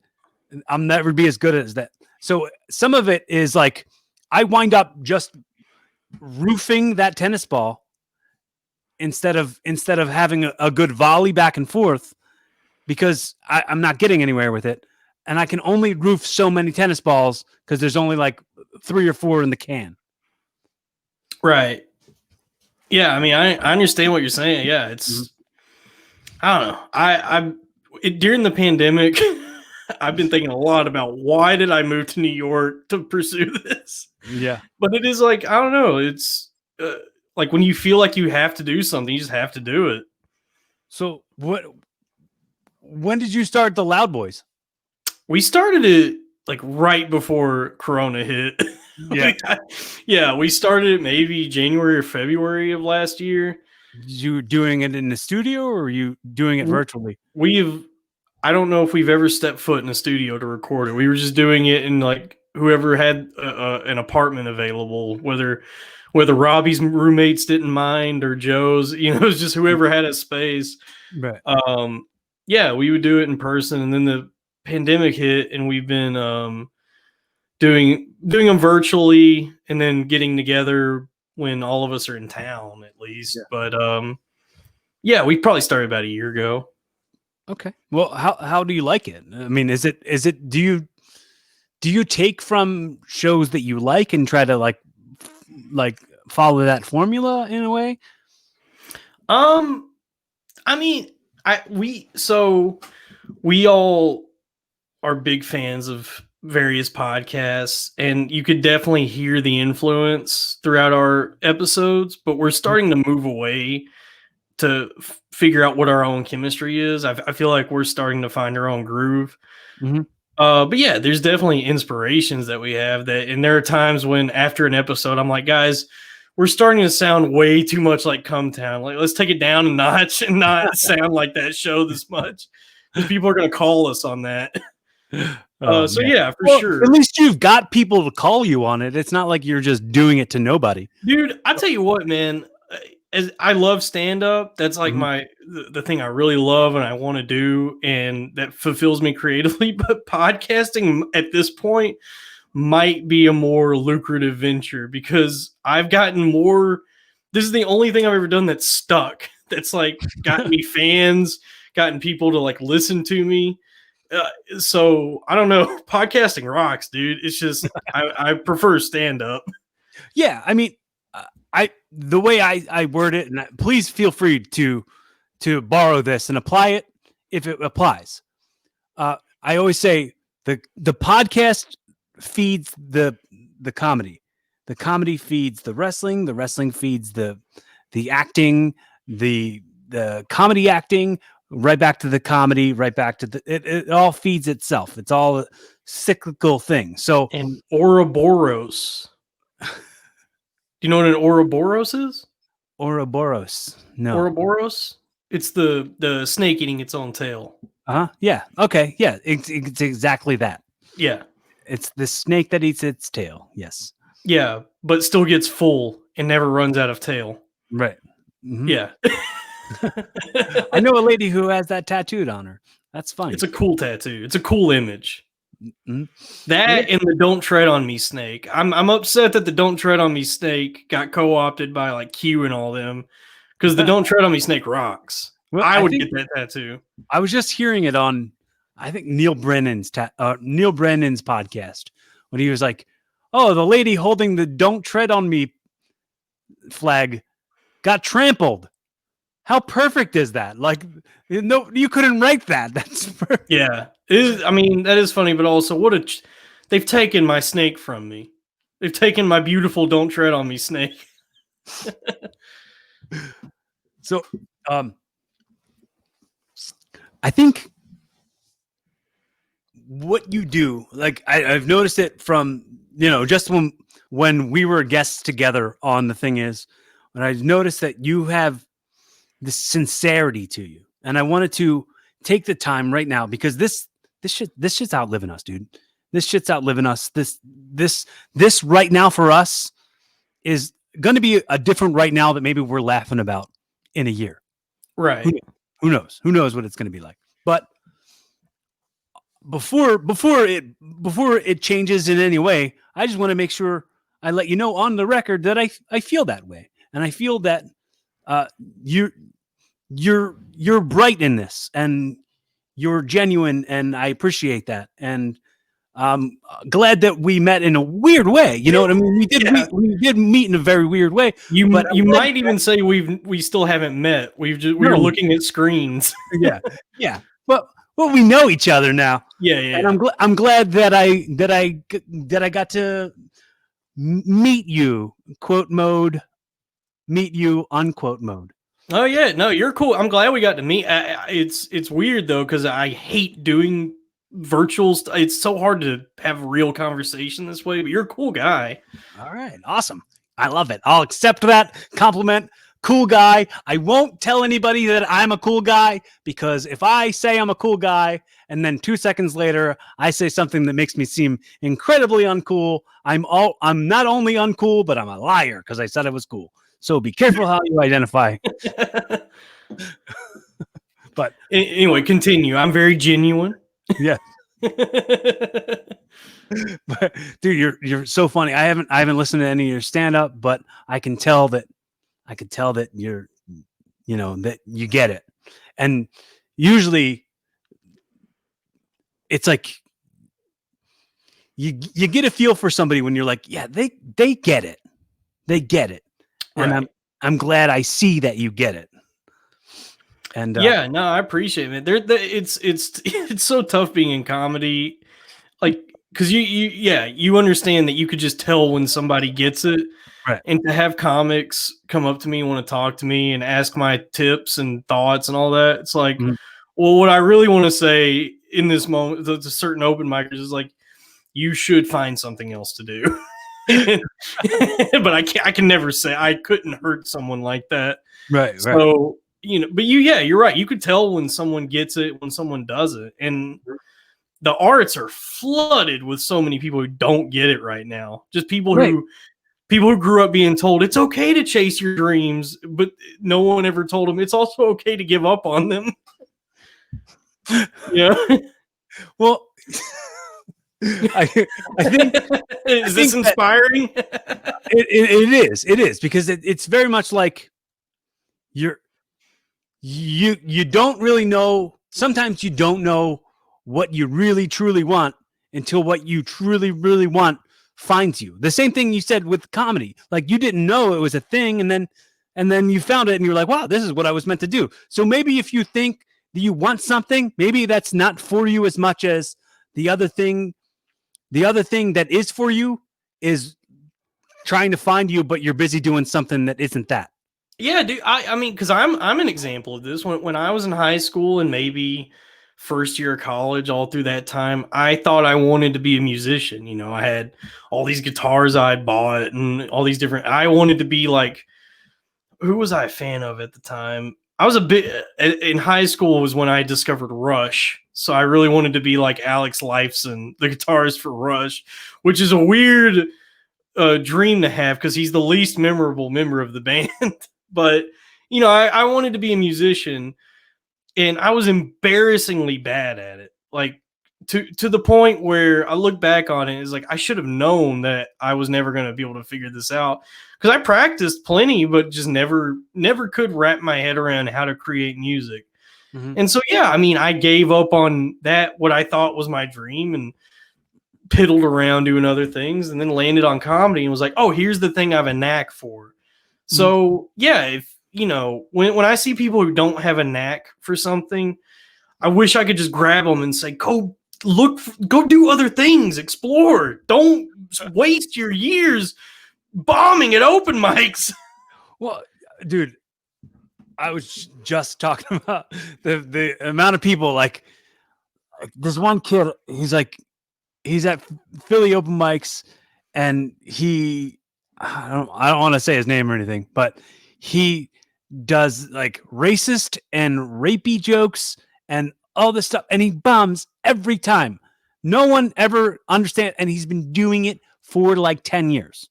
I'll never be as good as that. So some of it is like I wind up just roofing that tennis ball instead of having a good volley back and forth because I'm not getting anywhere with it. And I can only roof so many tennis balls because there's only like 3 or 4 in the can. Right. Yeah. I mean, I understand what you're saying. Yeah. It's, I don't know. During the pandemic, I've been thinking a lot about why did I move to New York to pursue this? Yeah. But it is like, I don't know. It's like when you feel like you have to do something, you just have to do it. So when did you start the Loud Boys? We started it like right before Corona hit. Yeah. We started it maybe January or February of last year. You doing it in the studio or are you doing it virtually? I don't know if we've ever stepped foot in a studio to record it. We were just doing it in like whoever had an apartment available, whether Robbie's roommates didn't mind or Joe's, it was just whoever had a space. Right. We would do it in person, and then the pandemic hit, and we've been doing them virtually, and then getting together when all of us are in town, at least. Yeah. But we probably started about a year ago. Okay. Well, how do you like it? I mean, is it do you take from shows that you like and try to like follow that formula in a way? I mean, we all are big fans of various podcasts, and you could definitely hear the influence throughout our episodes, but we're starting to move away to figure out what our own chemistry is. I feel like we're starting to find our own groove. Mm-hmm. But yeah, there's definitely inspirations that we have that, and there are times when after an episode, I'm like, guys, we're starting to sound way too much like Come Town. Like, let's take it down a notch and not sound like that show this much, because people are going to call us on that. So yeah, for sure. At least you've got people to call you on it. It's not like you're just doing it to nobody. Dude, I tell you what, man. As I love stand-up. That's like the thing I really love and I want to do, and that fulfills me creatively. But podcasting at this point might be a more lucrative venture, because I've gotten more. This is the only thing I've ever done that's stuck. That's like gotten me fans, gotten people to like listen to me. So I don't know. Podcasting rocks, dude. It's just I prefer stand-up. Yeah, I mean, the way I word it, and please feel free to borrow this and apply it if it applies. I always say the podcast feeds the comedy feeds the wrestling feeds the acting, the comedy acting, right back to the comedy, right back to it all feeds itself. It's all a cyclical thing. So, and Ouroboros. Do you know what an Ouroboros is? Ouroboros. No. Ouroboros? It's the snake eating its own tail. Yeah. Okay. Yeah. It's exactly that. Yeah. It's the snake that eats its tail. Yes. Yeah, but still gets full and never runs out of tail. Right. Mm-hmm. Yeah. I know a lady who has that tattooed on her. That's funny. It's a cool tattoo. It's a cool image. Mm-hmm. That and the "Don't Tread on Me" snake. I'm upset that the "Don't Tread on Me" snake got co-opted by like Q and all them, because the "Don't Tread on Me" snake rocks. Well, I would get that tattoo. I was just hearing it on, I think Neil Brennan's podcast, when he was like, "Oh, the lady holding the 'Don't Tread on Me' flag got trampled." How perfect is that? Like, no, you couldn't write that. That's perfect. Yeah. I mean, that is funny, but also they've taken my snake from me. They've taken my beautiful "Don't Tread on Me" snake. So, I think what you do, like I've noticed it from, just when we were guests together on The Thing Is, and I noticed that you have this sincerity to you, and I wanted to take the time right now, because this shit's outliving us, dude. This shit's outliving us. This right now for us is going to be a different right now that maybe we're laughing about in a year. Right. Who knows? Who knows what it's going to be like? But before it changes in any way, I just want to make sure I let you know on the record that I feel that way, and I feel that you're bright in this, and you're genuine, and I appreciate that. And I'm glad that we met in a weird way. You know what I mean? We did meet in a very weird way. You might even say we still haven't met. We were looking at screens. Yeah. But we know each other now. Yeah. And I'm glad that I got to meet you, quote mode, meet you, unquote mode. Oh yeah, no, you're cool. I'm glad we got to meet. It's weird though, because I hate doing virtual stuff. It's so hard to have real conversation this way. But you're a cool guy. All right, awesome. I love it. I'll accept that compliment. Cool guy. I won't tell anybody that I'm a cool guy, because if I say I'm a cool guy and then 2 seconds later I say something that makes me seem incredibly uncool, I'm not only uncool, but I'm a liar, because I said I was cool. So be careful how you identify. But anyway, continue. I'm very genuine. Yeah. But dude, you're so funny. I haven't listened to any of your stand up, but I can tell that you're, that you get it. And usually it's like you get a feel for somebody when you're like, yeah, they get it. They get it. And right. I'm glad I see that you get it. And yeah, no, I appreciate it. It's so tough being in comedy, like, because you understand that you could just tell when somebody gets it, Right. And to have comics come up to me, want to talk to me and ask my tips and thoughts and all that. It's like, well, what I really want to say in this moment to certain open micers is like, you should find something else to do. But I can never say, I couldn't hurt someone like that. Right. So, but you're right. You could tell when someone gets it, when someone doesn't. And the arts are flooded with so many people who don't get it right now. Just people who grew up being told it's okay to chase your dreams, but no one ever told them it's also okay to give up on them. Yeah. Well, I think is this inspiring? It is because it's very much like you don't really know. Sometimes you don't know what you really truly want until what you truly really want finds you. The same thing you said with comedy. Like you didn't know it was a thing, and then you found it, and you're like, wow, this is what I was meant to do. So maybe if you think that you want something, maybe that's not for you as much as the other thing. The other thing that is for you is trying to find you, but you're busy doing something that isn't that. Yeah, dude. I mean, because I'm an example of this. When I was in high school and maybe first year of college, all through that time, I thought I wanted to be a musician. I had all these guitars I'd bought and all these different. I wanted to be like, who was I a fan of at the time? I was a bit in high school was when I discovered Rush. So I really wanted to be like Alex Lifeson, the guitarist for Rush, which is a weird dream to have because he's the least memorable member of the band. But, I wanted to be a musician and I was embarrassingly bad at it. Like to the point where I look back on it, it's like, I should have known that I was never going to be able to figure this out. Because I practiced plenty, but just never could wrap my head around how to create music. Mm-hmm. And so, I gave up on that, what I thought was my dream, and piddled around doing other things, and then landed on comedy and was like, oh, here's the thing I have a knack for. Mm-hmm. So, if, when I see people who don't have a knack for something, I wish I could just grab them and say, go do other things, explore. Don't waste your years bombing at open mics. Well, dude, I was just talking about the amount of people like this one kid. He's at Philly open mics, and I don't want to say his name or anything, but he does like racist and rapey jokes and all this stuff, and he bombs every time. No one ever understands, and he's been doing it for like 10 years.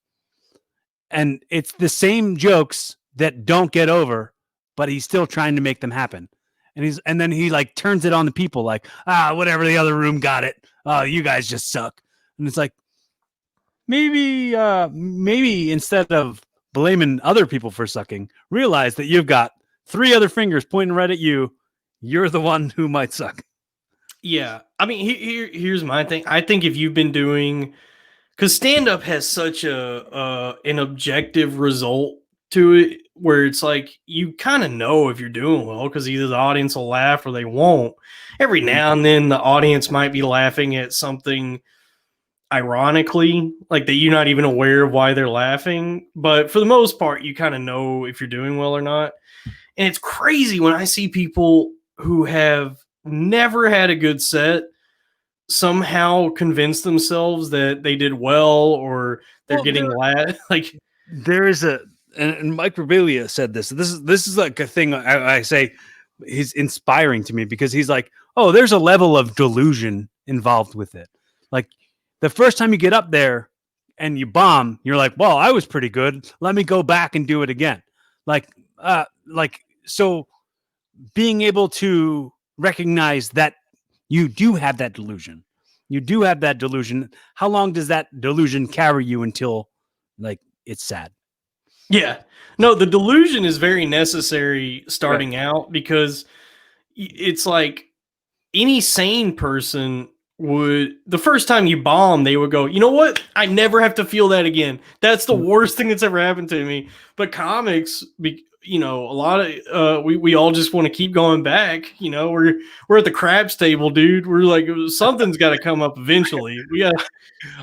And it's the same jokes that don't get over, but he's still trying to make them happen. And then he like turns it on the people like, whatever, the other room got it. Oh, you guys just suck. And it's like, maybe instead of blaming other people for sucking, realize that you've got 3 other fingers pointing right at you. You're the one who might suck. Yeah. I mean, here's my thing. I think if you've been doing, because stand-up has such an objective result to it, where it's like you kind of know if you're doing well because either the audience will laugh or they won't. Every now and then the audience might be laughing at something ironically, like that you're not even aware of why they're laughing. But for the most part, you kind of know if you're doing well or not. And it's crazy when I see people who have never had a good set somehow convince themselves that they did well or they're getting laughed. Like there is and Mike Birbiglia said this. This is like a thing I say he's inspiring to me because he's like, oh, there's a level of delusion involved with it. Like the first time you get up there and you bomb, you're like, well, I was pretty good. Let me go back and do it again. So being able to recognize that you do have that delusion. You do have that delusion. How long does that delusion carry you until like it's sad? Yeah. No, the delusion is very necessary starting out because it's like any sane person would, the first time you bomb, they would go, you know what? I never have to feel that again. That's the worst thing that's ever happened to me. But comics, a lot of we all just want to keep going back. We're at the craps table, dude. We're like, something's got to come up eventually.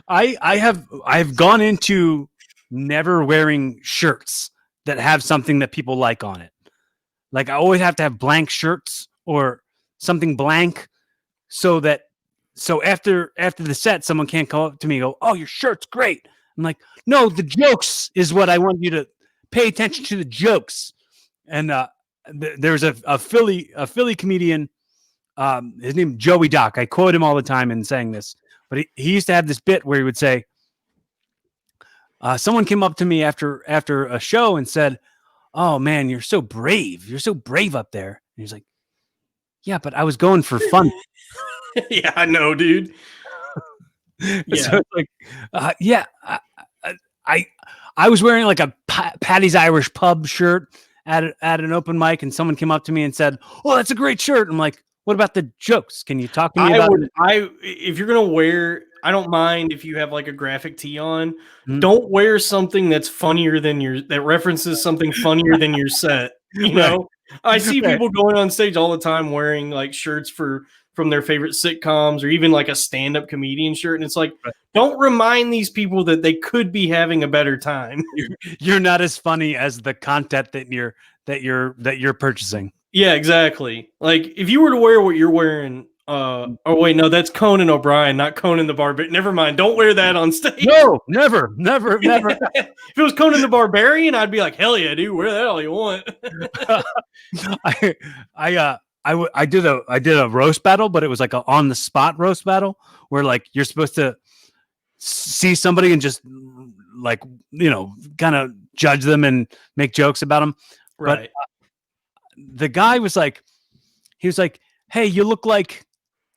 I've gone into never wearing shirts that have something that people like on it. Like I always have to have blank shirts or something blank so after the set, someone can't come up to me and go, "Oh, your shirt's great." I'm like, "No, the jokes is what I want you to pay attention to, the jokes." And there's a Philly comedian, his name is Joey Doc. I quote him all the time in saying this, but he used to have this bit where he would say, someone came up to me after a show and said, "Oh man, you're so brave. You're so brave up there." And he's like, "Yeah, but I was going for fun." Yeah, I know, dude. Yeah. So it's like, I was wearing like a Patty's Irish Pub shirt at an open mic, and someone came up to me and said, "Oh, that's a great shirt." I'm like, "What about the jokes? Can you talk to me about it?" If you're gonna wear, I don't mind if you have like a graphic tee on. Mm-hmm. Don't wear something that's funnier than that references something funnier than your set. You know, I see people going on stage all the time wearing like shirts from their favorite sitcoms or even like a stand-up comedian shirt, and it's like, don't remind these people that they could be having a better time. You're not as funny as the content that you're purchasing. Yeah, exactly. Like if you were to wear what you're wearing, oh wait, no, that's Conan O'Brien, not Conan the Barbarian. Never mind. Don't wear that on stage. No, never. If it was Conan the Barbarian, I'd be like, hell yeah, dude, wear that all you want. I did a roast battle, but it was like a on the spot roast battle where like you're supposed to see somebody and just like, you know, kind of judge them and make jokes about them. Right. But the guy was like, "Hey, you look like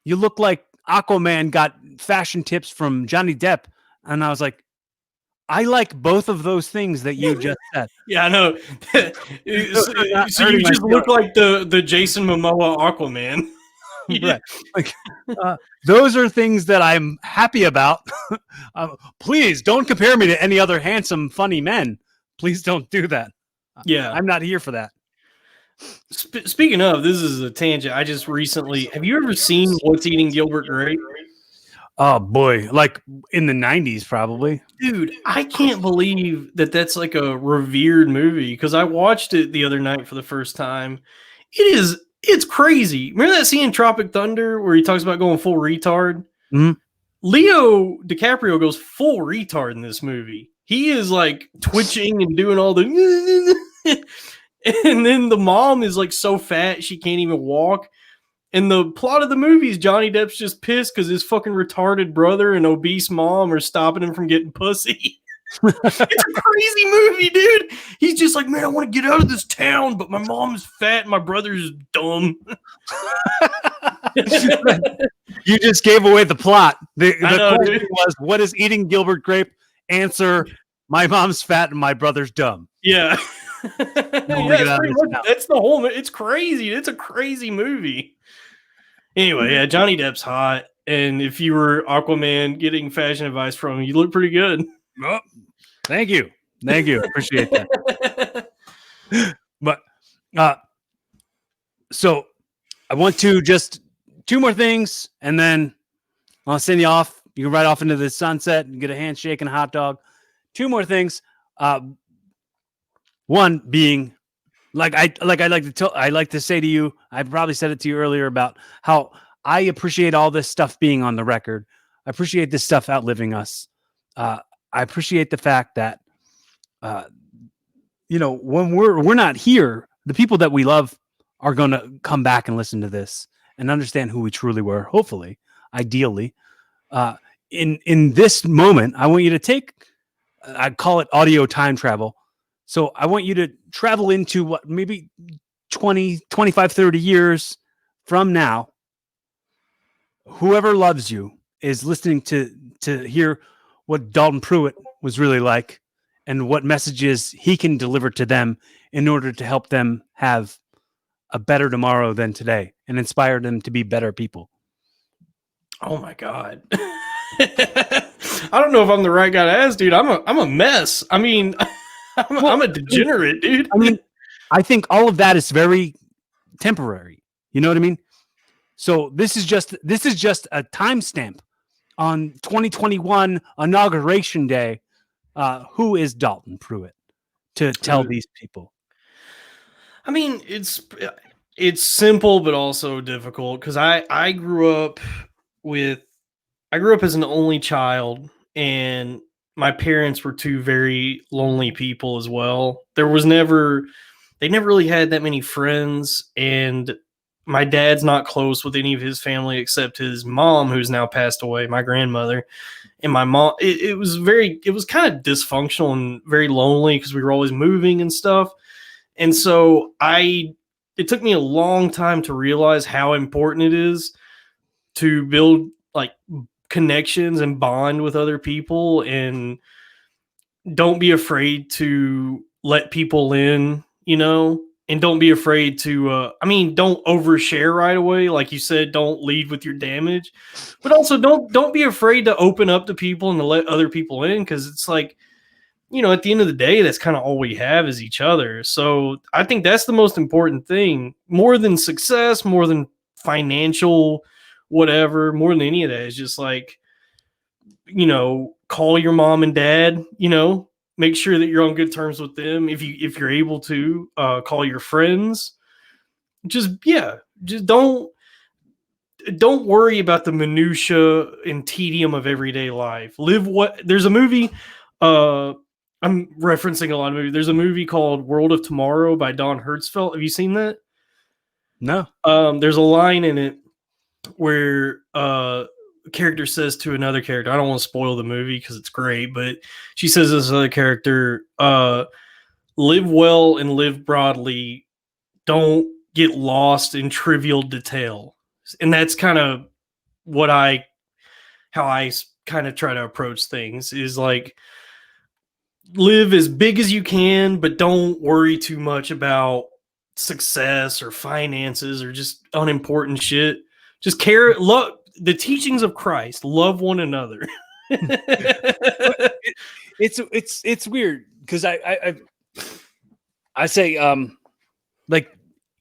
Aquaman got fashion tips from Johnny Depp." And I was like, "I like both of those things that you just said." Yeah, I know. So you just look like the Jason Momoa Aquaman. Right. Like, those are things that I'm happy about. Please don't compare me to any other handsome, funny men. Please don't do that. Yeah, I'm not here for that. Speaking of, this is a tangent. I just recently, have you ever seen What's Eating Gilbert Grape? Oh boy, like in the 90s, probably. Dude, I can't believe that that's like a revered movie because I watched it the other night for the first time. It's crazy. Remember that scene in Tropic Thunder where he talks about going full retard? Mm-hmm. Leo DiCaprio goes full retard in this movie. He is like twitching and doing all the and then the mom is like so fat she can't even walk. And the plot of the movie is Johnny Depp's just pissed because his fucking retarded brother and obese mom are stopping him from getting pussy. It's a crazy movie, dude. He's just like, man, I want to get out of this town, but my mom is fat and my brother's dumb. You just gave away the plot. The question was, what is eating Gilbert Grape? Answer, my mom's fat and my brother's dumb. Yeah. That's the whole. It's crazy. It's a crazy movie. Anyway, yeah, Johnny Depp's hot, and if you were Aquaman getting fashion advice from him, you look pretty good. Oh, thank you, appreciate that. But so I want to just 2 more things, and then I'll send you off. You can ride off into the sunset and get a handshake and a hot dog. 2 more things. One being, I like to say to you, I probably said it to you earlier about how I appreciate all this stuff being on the record. I appreciate this stuff outliving us. I appreciate the fact that, when we're not here, the people that we love are going to come back and listen to this and understand who we truly were. Hopefully, ideally, in this moment, I want you to take, I call it audio time travel. So I want you to travel into what maybe 20, 25, 30 years from now. Whoever loves you is listening to hear what Dalton Pruitt was really like and what messages he can deliver to them in order to help them have a better tomorrow than today and inspire them to be better people. Oh my God. I don't know if I'm the right guy to ask, dude. I'm a mess. I mean, I'm a degenerate, dude. I mean, I think all of that is very temporary. You know what I mean? So this is just a timestamp on 2021 Inauguration Day who is Dalton Pruitt to tell these people? I mean, it's simple but also difficult because I grew up as an only child, and my parents were two very lonely people as well. They never really had that many friends, and my dad's not close with any of his family except his mom, who's now passed away, my grandmother. And my mom, it was kind of dysfunctional and very lonely because we were always moving and stuff. And so it took me a long time to realize how important it is to build like connections and bond with other people, and don't be afraid to let people in, and don't be afraid to don't overshare right away. Like you said, don't lead with your damage, but also don't be afraid to open up to people and to let other people in, because it's like, at the end of the day, that's kind of all we have is each other. So I think that's the most important thing, more than success, more than financial, whatever, more than any of that, is just like, call your mom and dad, make sure that you're on good terms with them. If you're able to, call your friends. Just don't worry about the minutia and tedium of everyday life. There's a movie, I'm referencing a lot of movies. There's a movie called World of Tomorrow by Don Hertzfeldt. Have you seen that? No. There's a line in it where a character says to another character, I don't want to spoil the movie because it's great, but she says to this other character, live well and live broadly. Don't get lost in trivial detail. And that's kind of how I kind of try to approach things, is like, live as big as you can, but don't worry too much about success or finances or just unimportant shit. Just love the teachings of Christ, love one another. It's weird because I say like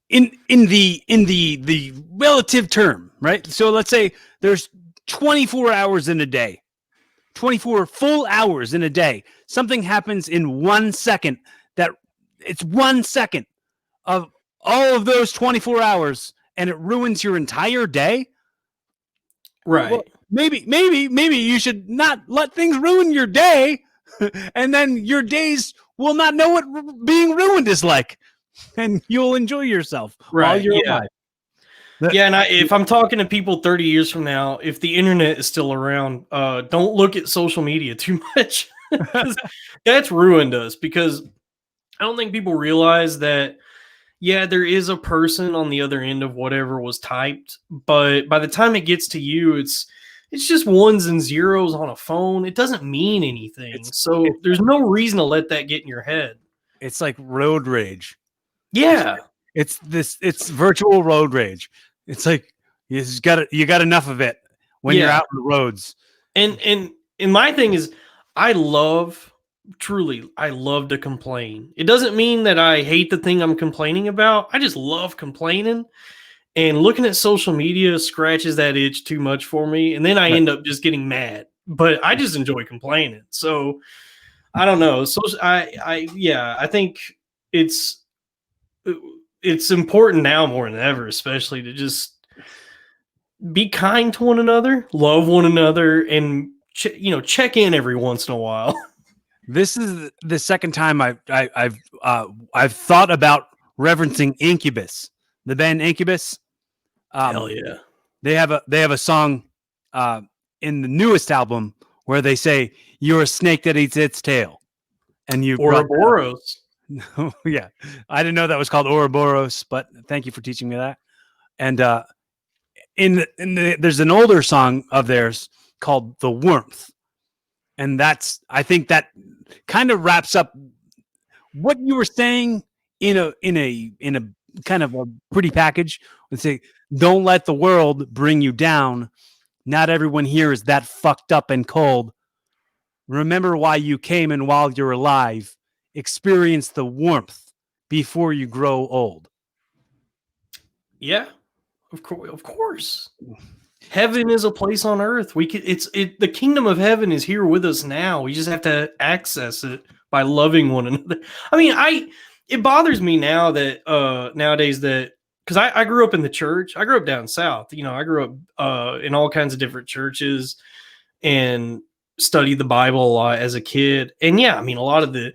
in the relative term, right? So let's say there's 24 hours in a day. 24 full hours in a day. Something happens in 1 second, that it's 1 second of all of those 24 hours, and it ruins your entire day. Right. Well, maybe you should not let things ruin your day, and then your days will not know what being ruined is like, and you'll enjoy yourself while you're alive. Yeah, and if I'm talking to people 30 years from now, if the internet is still around, don't look at social media too much. That's ruined us, because I don't think people realize that, there is a person on the other end of whatever was typed, but by the time it gets to you, it's just ones and zeros on a phone. It doesn't mean anything. So there's no reason to let that get in your head. It's like road rage. Yeah. It's virtual road rage. It's like you got enough of it when you're out on the roads. And my thing is, I love to complain. It doesn't mean that I hate the thing I'm complaining about. I just love complaining, and looking at social media scratches that itch too much for me. And then I end up just getting mad, but I just enjoy complaining. So I don't know. So I think it's important now more than ever, especially to just be kind to one another, love one another, and check in every once in a while. This is the second time I've thought about referencing Incubus, the band Incubus. Hell yeah! They have a song in the newest album where they say, "You're a snake that eats its tail," and you Ouroboros. Yeah, I didn't know that was called Ouroboros, but thank you for teaching me that. And there's an older song of theirs called "The Warmth," and I think that kind of wraps up what you were saying in a kind of a pretty package. And say, don't let the world bring you down. Not everyone here is that fucked up and cold. Remember why you came, and while you're alive, experience the warmth before you grow old. Yeah, of course. Heaven is a place on earth. The kingdom of heaven is here with us now. We just have to access it by loving one another. I mean, it bothers me now that nowadays that because I grew up in the church. I grew up down south. I grew up in all kinds of different churches and studied the Bible a lot as a kid. And yeah, I mean, a lot of the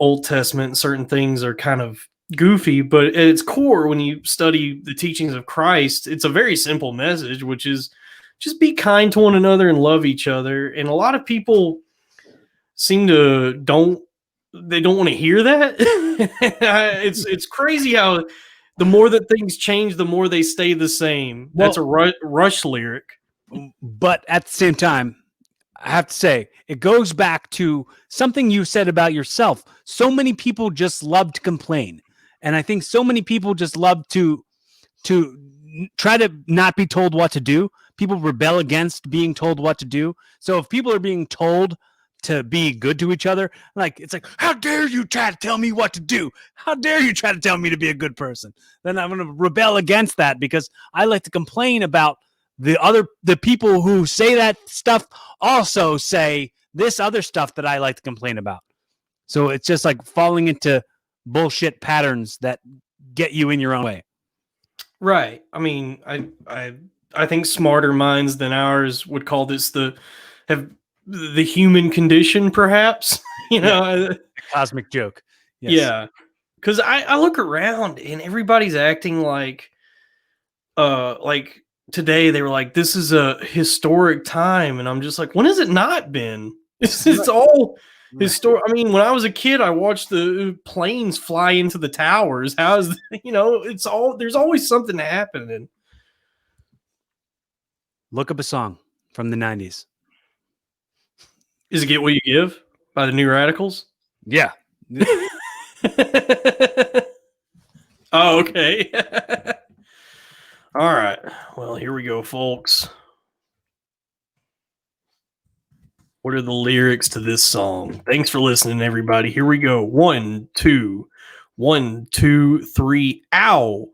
Old Testament and certain things are kind of goofy, but at its core, when you study the teachings of Christ, it's a very simple message, which is just be kind to one another and love each other. And a lot of people seem to don't want to hear that. It's crazy how the more that things change, the more they stay the same. Well, that's a Rush lyric. But at the same time, I have to say, it goes back to something you said about yourself. So many people just love to complain. And I think so many people just love to try to not be told what to do. People rebel against being told what to do. So if people are being told to be good to each other, it's like, how dare you try to tell me what to do? How dare you try to tell me to be a good person? Then I'm going to rebel against that because I like to complain about the people who say that stuff also say this other stuff that I like to complain about. So it's just like falling into bullshit patterns that get you in your own way. Right. I mean, I think smarter minds than ours would call this the human condition, perhaps. The cosmic joke. Yes. Yeah. Because I look around and everybody's acting like today they were like, this is a historic time. And I'm just like, when has it not been? It's all historic. I mean, when I was a kid, I watched the planes fly into the towers. It's all, there's always something happening. Look up a song from the 90s. Is it Get What You Give by the New Radicals? Yeah. Oh, okay. All right. Well, here we go, folks. What are the lyrics to this song? Thanks for listening, everybody. Here we go. 1, 2, 1, 2, 3. Ow.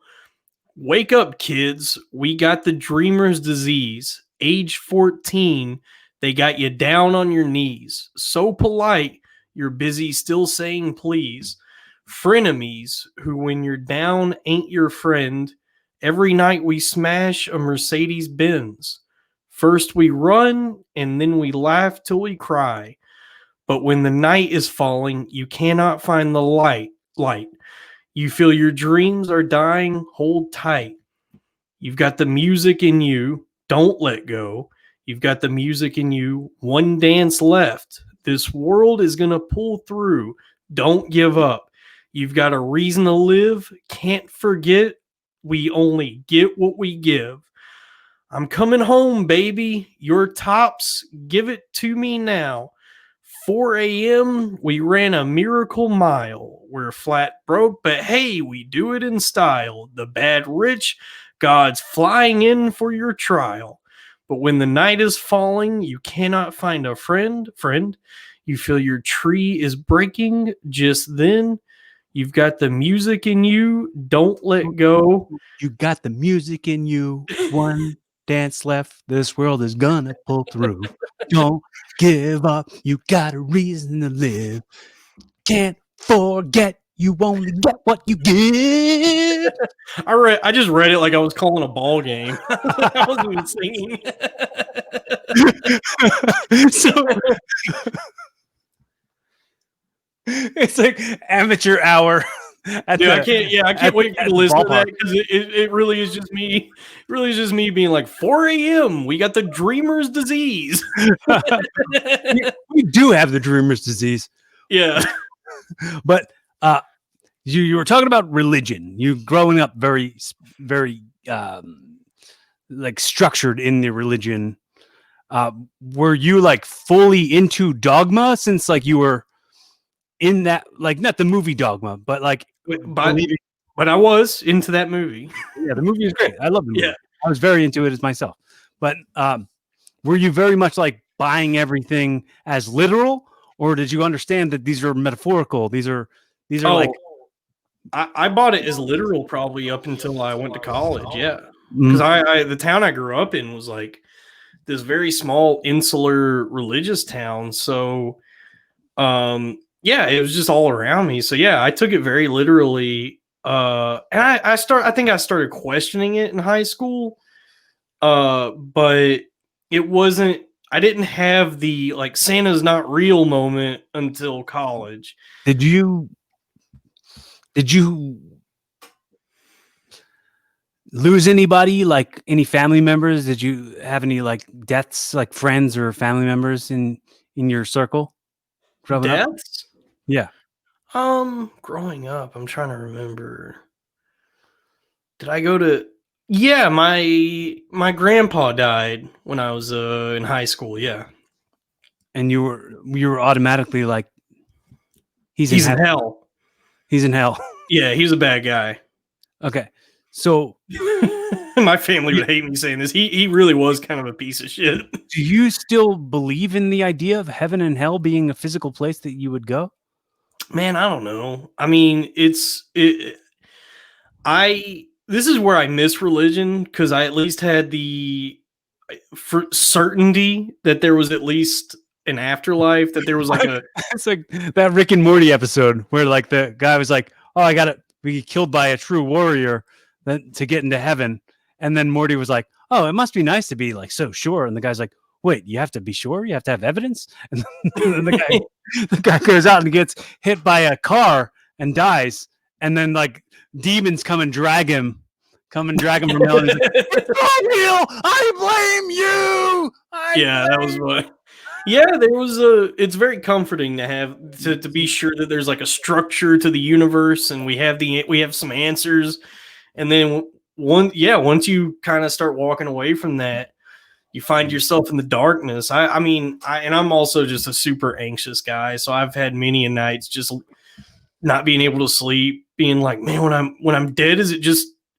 Wake up, kids. We got the dreamer's disease. Age 14. They got you down on your knees. So polite, you're busy still saying please. Frenemies, who when you're down ain't your friend. Every night we smash a Mercedes Benz. First we run and then we laugh till we cry. But when the night is falling, you cannot find the light. You feel your dreams are dying, hold tight. You've got the music in you, don't let go. You've got the music in you, one dance left. This world is going to pull through. Don't give up. You've got a reason to live, can't forget. We only get what we give. I'm coming home, baby. Your tops, give it to me now. 4 a.m., we ran a miracle mile. We're flat broke, but hey, we do it in style. The bad rich, God's flying in for your trial. But when the night is falling, you cannot find a friend. You feel your tree is breaking just then. You've got the music in you. Don't let go. You got the music in you. One dance left. This world is gonna pull through. Don't give up. You got a reason to live. Can't forget. You only get what you give. I just read it like I was calling a ball game. I wasn't even singing. So it's like amateur hour. I can't wait to listen to that because it really is just me. It really is just me being like 4 a.m. We got the dreamer's disease. We do have the dreamer's disease. Yeah, but you were talking about religion. You growing up very like structured in the religion. Were you like fully into dogma since like you were in that, like not the movie Dogma, but like but I was into that movie. Yeah, the movie is great. I love the movie. Yeah. I was very into it as myself. But were you very much like buying everything as literal, or did you understand that these are metaphorical? These are like I bought it as literal probably up until I went to college. Yeah. because the town I grew up in was like this very small insular religious town. So, yeah, it was just all around me. So yeah, I took it very literally. And I think I started questioning it in high school. But it wasn't, I didn't have the like Santa's not real moment until college. Did you lose anybody, like any family members? Did you have any like deaths, like friends or family members in your circle growing up? Deaths? Yeah. Growing up, I'm trying to remember. Did I go to? Yeah, my grandpa died when I was in high school. Yeah, And you were automatically like, he's in hell. He's in hell. Yeah, he's a bad guy. Okay, so my family would hate me saying this. He really was kind of a piece of shit. Do you still believe in the idea of heaven and hell being a physical place that you would go? Man, I don't know. I mean, this is where I miss religion, because I at least had the for certainty that there was at least an afterlife, that there was like a it's like that Rick and Morty episode where like the guy was like, oh, I gotta be killed by a true warrior to get into heaven, and then Morty was like, oh, it must be nice to be like so sure, and the guy's like, wait, you have to be sure, you have to have evidence, and then the guy goes out and gets hit by a car and dies, and then like demons come and drag him from hell, and he's like, it's not real, I blame you. That was what. Yeah, there was it's very comforting to have to be sure that there's like a structure to the universe, and we have some answers. And then once you kind of start walking away from that, you find yourself in the darkness. And I'm also just a super anxious guy, so I've had many a nights just not being able to sleep, being like, man, when I'm dead, is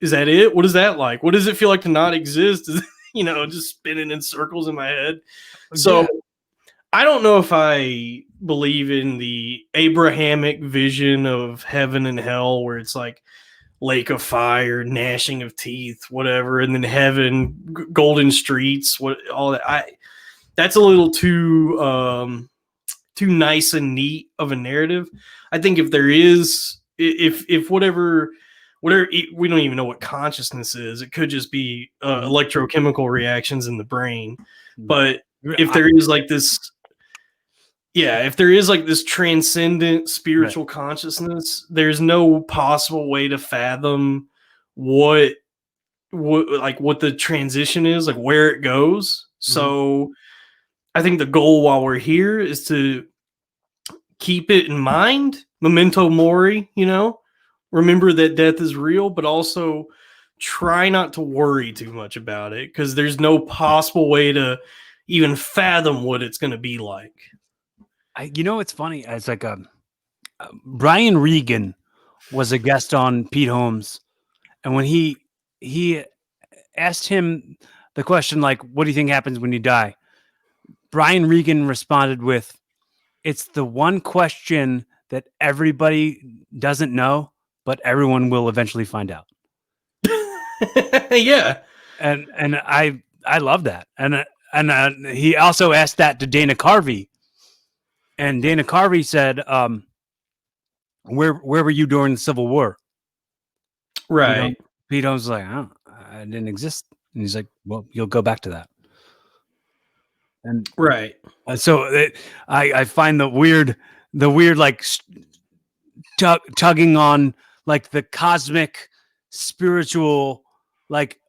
that it? What is that like? What does it feel like to not exist? Just spinning in circles in my head. So I don't know if I believe in the Abrahamic vision of heaven and hell, where it's like lake of fire, gnashing of teeth, whatever, and then heaven, golden streets, all that. That's a little too nice and neat of a narrative. I think if there is, if whatever we don't even know what consciousness is, it could just be electrochemical reactions in the brain. But if there is like this. Yeah, if there is like this transcendent spiritual consciousness, there's no possible way to fathom what the transition is, like where it goes. So I think the goal while we're here is to keep it in mind, memento mori, remember that death is real, but also try not to worry too much about it, because there's no possible way to even fathom what it's going to be like. It's funny. It's like Brian Regan was a guest on Pete Holmes, and when he asked him the question, like, what do you think happens when you die? Brian Regan responded with, it's the one question that everybody doesn't know, but everyone will eventually find out. Yeah. And I love that. And he also asked that to Dana Carvey. And Dana Carvey said, where were you during the Civil War? Right. Pete Holmes was like, I didn't exist. And he's like, well, you'll go back to that. And right. So I find the weird like tugging on like the cosmic spiritual like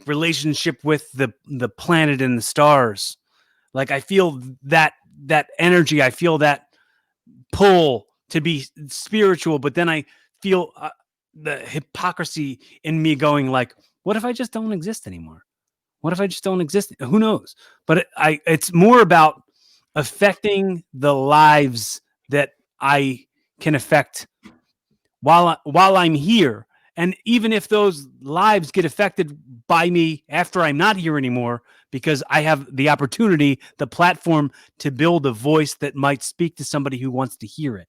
relationship with the planet and the stars. Like I feel that energy, I feel that pull to be spiritual, but then I feel the hypocrisy in me going like, what if I just don't exist anymore? What if I just don't exist? Who knows? But it's more about affecting the lives that I can affect while I'm here. And even if those lives get affected by me after I'm not here anymore, because I have the opportunity, the platform to build a voice that might speak to somebody who wants to hear it.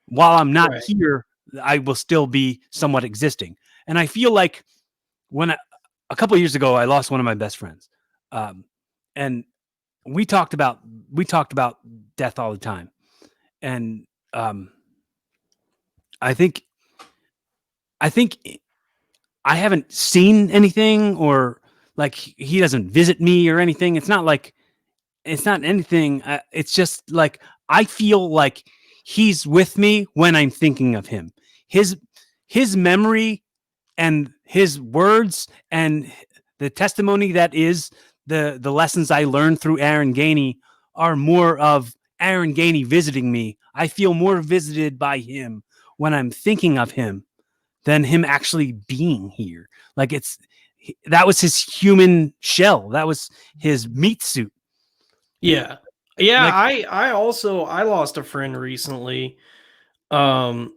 While I'm not here, I will still be somewhat existing. And I feel like a couple of years ago, I lost one of my best friends, and we talked about death all the time, and I think I haven't seen anything, or like he doesn't visit me or anything. It's not anything. It's just like I feel like he's with me when I'm thinking of him. His memory and his words and the testimony that is the lessons I learned through Aaron Gainey are more of Aaron Gainey visiting me. I feel more visited by him when I'm thinking of him than him actually being here. Like that was his human shell. That was his meat suit. Yeah. Yeah. Like, I lost a friend recently. And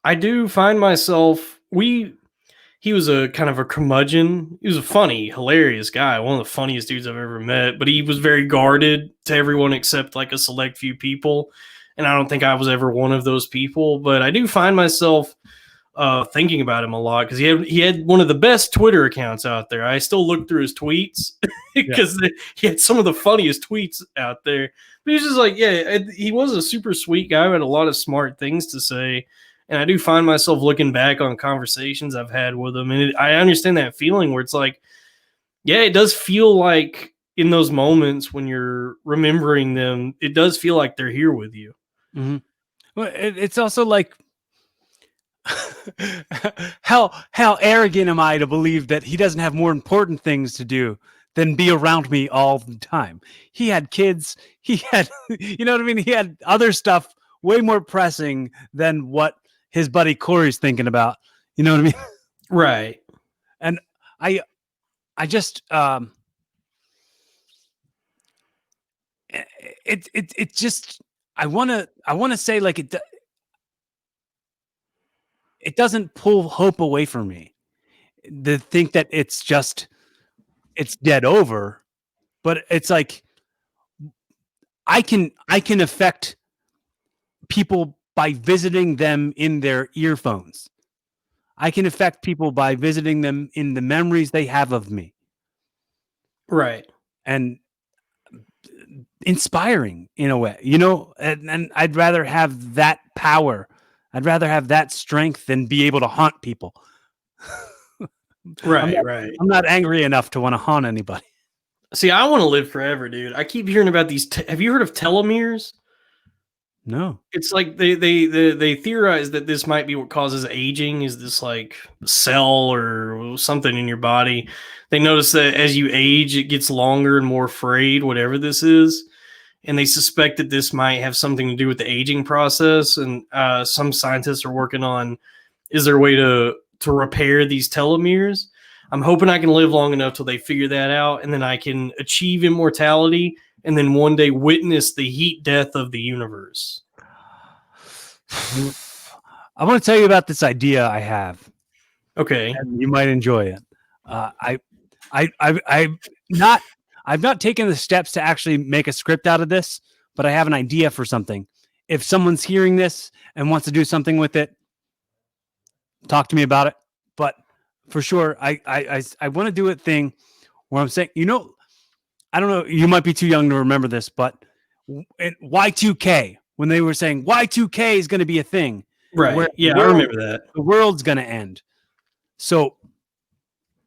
I do find myself, he was a kind of a curmudgeon. He was a funny, hilarious guy. One of the funniest dudes I've ever met, but he was very guarded to everyone except like a select few people. And I don't think I was ever one of those people, but I do find myself thinking about him a lot because he had one of the best Twitter accounts out there. I still look through his tweets because he had some of the funniest tweets out there. But he's just like, he was a super sweet guy who had a lot of smart things to say. And I do find myself looking back on conversations I've had with him. And I understand that feeling where it's like, it does feel like in those moments when you're remembering them, it does feel like they're here with you. Mm-hmm. Well, it's also like, how arrogant am I to believe that he doesn't have more important things to do than be around me all the time? He had kids. He had, you know what I mean? He had other stuff way more pressing than what his buddy Corey's thinking about. You know what I mean? Right. And I just, it just, I want to say like it doesn't pull hope away from me to think that it's dead over, but it's like I can affect people by visiting them in their earphones. I can affect people by visiting them in the memories they have of me. Right. And inspiring in a way, and I'd rather have that power. I'd rather have that strength than be able to haunt people. Right. I'm not angry enough to want to haunt anybody. See, I want to live forever, dude. I keep hearing about these. Have you heard of telomeres? No. It's like they theorize that this might be what causes aging. Is this like a cell or something in your body? They notice that as you age, it gets longer and more frayed, whatever this is. And they suspect that this might have something to do with the aging process. And some scientists are working on, is there a way to repair these telomeres? I'm hoping I can live long enough till they figure that out, and then I can achieve immortality, and then one day witness the heat death of the universe. I want to tell you about this idea I have. Okay. And you might enjoy it. I've not taken the steps to actually make a script out of this, but I have an idea for something. If someone's hearing this and wants to do something with it, talk to me about it. But for sure, I want to do a thing where I'm saying, I don't know, you might be too young to remember this, but Y2K, when they were saying Y2K is going to be a thing. Right. Yeah, I remember that. The world's going to end. So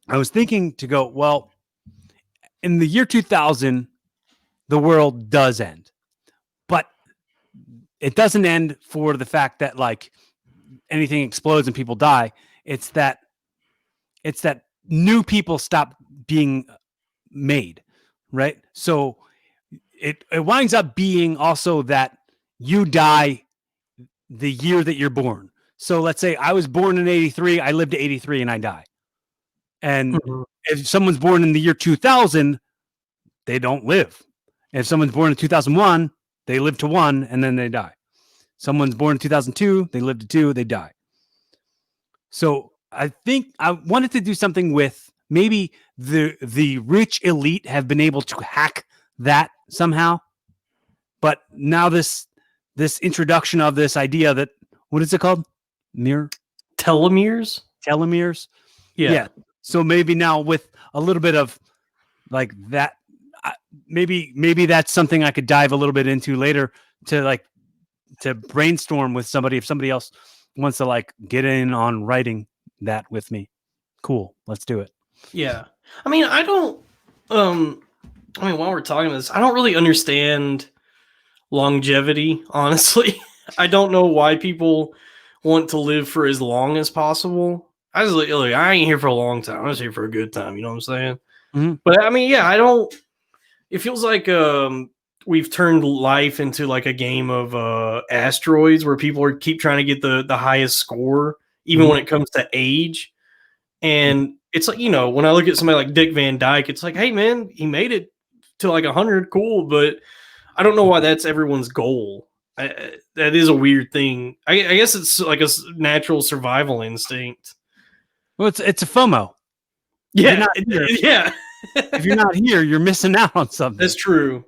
I was thinking to go, well, in the year 2000, the world does end, but it doesn't end for the fact that like anything explodes and people die. It's that new people stop being made, right? So it winds up being also that you die the year that you're born. So let's say I was born in 83, I lived to 83 and I die. And if someone's born in the year 2000, they don't live. If someone's born in 2001, they live to 1 and then they die. Someone's born in 2002, they live to 2, they die. So I think I wanted to do something with maybe the rich elite have been able to hack that somehow. But now this introduction of this idea that, what is it called? Telomeres? Telomeres. Yeah. So maybe now with a little bit of like that, maybe that's something I could dive a little bit into later to brainstorm with somebody. If somebody else wants to like get in on writing that with me, cool. Let's do it. Yeah. I mean, while we're talking about this, I don't really understand longevity, honestly. I don't know why people want to live for as long as possible. I was like, I ain't here for a long time. I'm just here for a good time. You know what I'm saying? Mm-hmm. But I mean, yeah, I don't. It feels like we've turned life into like a game of asteroids where people keep trying to get the highest score, even when it comes to age. And it's like, when I look at somebody like Dick Van Dyke, it's like, hey man, he made it to like 100, cool, but I don't know why that's everyone's goal. That is a weird thing. I guess it's like a natural survival instinct. Well, it's a FOMO. Yeah, yeah. If you're not here, you're missing out on something. That's true.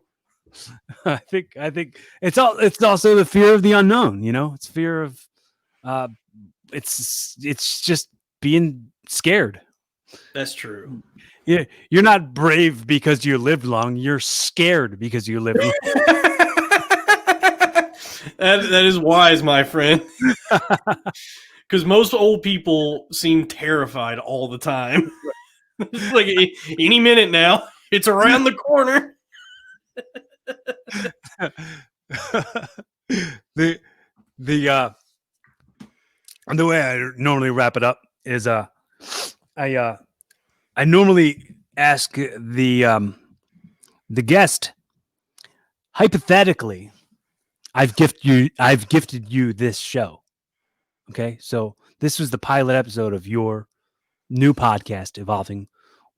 I think it's also the fear of the unknown. It's fear of it's just being scared. That's true. Yeah, you're not brave because you lived long. You're scared because you lived long. That is wise, my friend. Because most old people seem terrified all the time. It's like any minute now, it's around the corner. The way I normally wrap it up is I normally ask the guest, hypothetically, I've gifted you this show. Okay, so this was the pilot episode of your new podcast, Evolving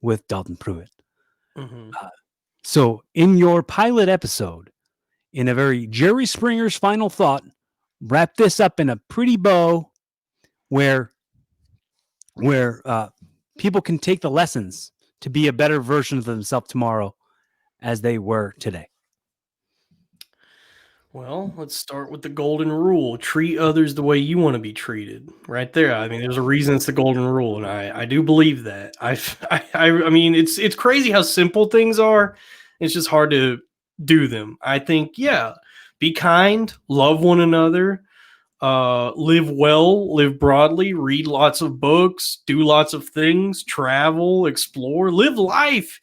with Dalton Pruitt. Mm-hmm. So in your pilot episode, in a very Jerry Springer's final thought, wrap this up in a pretty bow where people can take the lessons to be a better version of themselves tomorrow as they were today. Well, let's start with the golden rule. Treat others the way you want to be treated. Right there. I mean, there's a reason it's the golden rule, and I do believe that. I mean, it's crazy how simple things are. It's just hard to do them. I think, yeah, be kind, love one another, live well, live broadly, read lots of books, do lots of things, travel, explore, live life.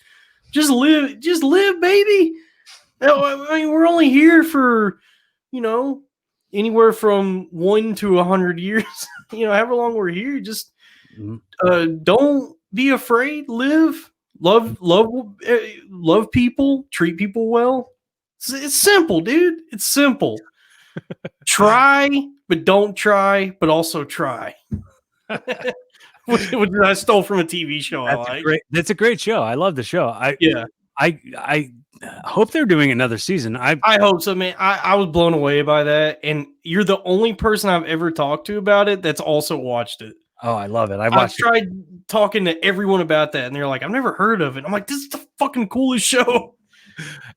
Just live, baby. I mean, we're only here for, anywhere from 1 to 100 years. However long we're here, just don't be afraid. Live, love people, treat people well. It's simple, dude. It's simple. Try, but don't try, but also try. Which I stole from a TV show. That's a great show. I love the show. I hope they're doing another season. I hope so, man. I was blown away by that, and you're the only person I've ever talked to about it that's also watched it. Oh, I love it. I've tried talking to everyone about that, and they're like, "I've never heard of it." I'm like, "This is the fucking coolest show."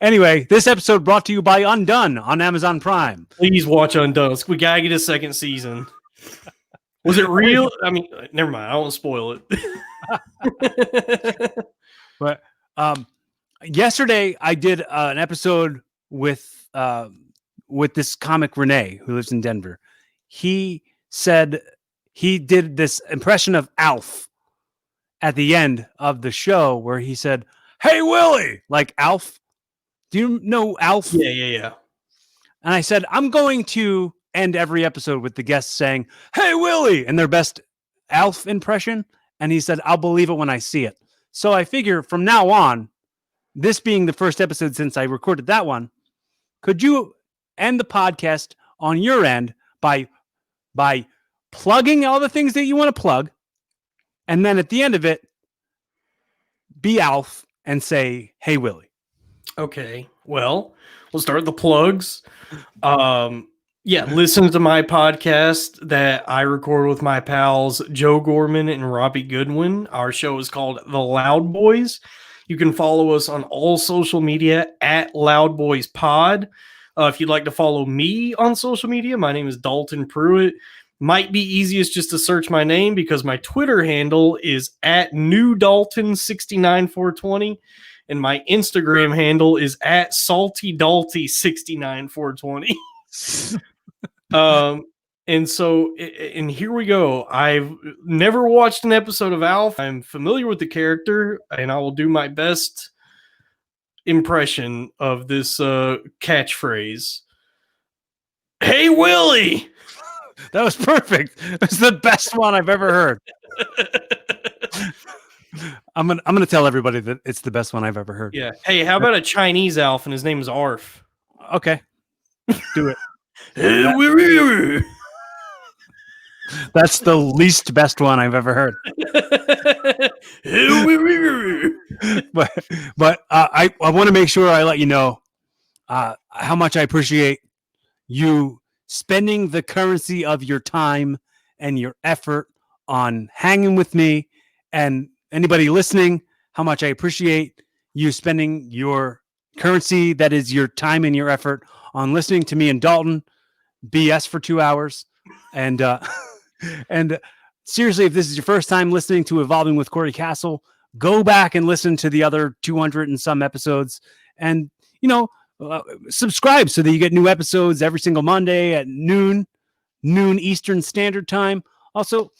Anyway, this episode brought to you by Undone on Amazon Prime. Please watch Undone. We gotta get a second season. Was it real? I mean, never mind. I won't spoil it. But yesterday I did an episode with this comic Renee who lives in Denver. He said he did this impression of Alf at the end of the show where he said, "Hey Willie," like Alf. Do you know Alf? Yeah. And I said, I'm going to end every episode with the guests saying, "Hey Willie," and their best Alf impression. And he said, "I'll believe it when I see it." So I figure from now on, this being the first episode since I recorded that one, could you end the podcast on your end by plugging all the things that you want to plug, and then at the end of it, be Alf and say, "Hey Willie." Okay, well, we'll start the plugs. Listen to my podcast that I record with my pals Joe Gorman and Robbie Goodwin. Our show is called The Loud Boys. You can follow us on all social media at Loud Boys Pod. If you'd like to follow me on social media, my name is Dalton Pruitt. Might be easiest just to search my name because my Twitter handle is at newdalton69420 and my Instagram handle is at saltydalty69420. And so, and here we go. I've never watched an episode of Alf. I'm familiar with the character, and I will do my best impression of this catchphrase. Hey, Willie! That was perfect. That's the best one I've ever heard. I'm gonna tell everybody that it's the best one I've ever heard. Yeah. Hey, how about a Chinese Alf and his name is Arf? Okay, do it. That's the least best one I've ever heard. but I want to make sure I let you know how much I appreciate you spending the currency of your time and your effort on hanging with me, and anybody listening, how much I appreciate you spending your currency, that is your time and your effort, on listening to me and Dalton BS for 2 hours. And and seriously, if this is your first time listening to Evolving with Corey Castle, go back and listen to the other 200 and some episodes, and subscribe so that you get new episodes every single Monday at noon Eastern Standard Time. Also,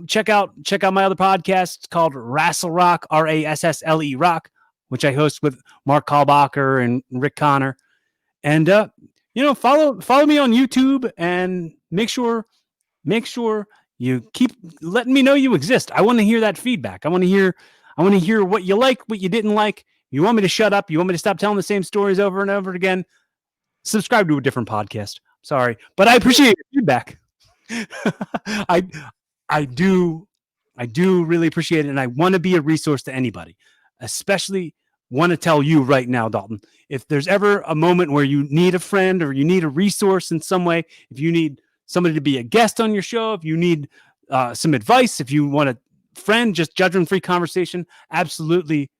check out my other podcast called Rassle Rock, Rassle Rock, which I host with Mark Kalbacher and Rick Connor. And follow me on YouTube, and make sure you keep letting me know you exist. I want to hear that feedback. I want to hear what you like, what you didn't like. You want me to shut up? You want me to stop telling the same stories over and over again? Subscribe to a different podcast. Sorry, but I appreciate your feedback. I do really appreciate it, and I want to be a resource to anybody. Especially want to tell you right now, Dalton, if there's ever a moment where you need a friend or you need a resource in some way, if you need somebody to be a guest on your show, if you need some advice, if you want a friend, just judgment-free conversation, absolutely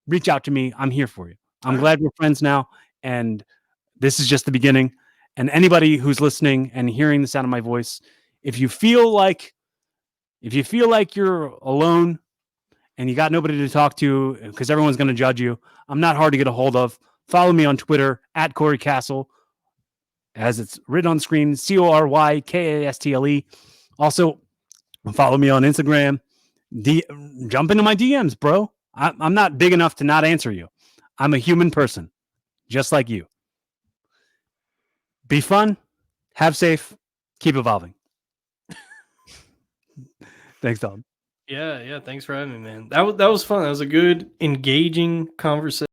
reach out to me. I'm here for you. I'm glad we're friends now, and this is just the beginning. And anybody who's listening and hearing the sound of my voice, if you feel like you're alone and you got nobody to talk to because everyone's going to judge you, I'm not hard to get a hold of. Follow me on Twitter at Corey Castle, as it's written on the screen, CoryKastle. Also, follow me on Instagram. Jump into my DMs, bro. I'm not big enough to not answer you. I'm a human person, just like you. Be fun, have safe, keep evolving. Thanks, Dalton. Yeah. Thanks for having me, man. That was fun. That was a good, engaging conversation.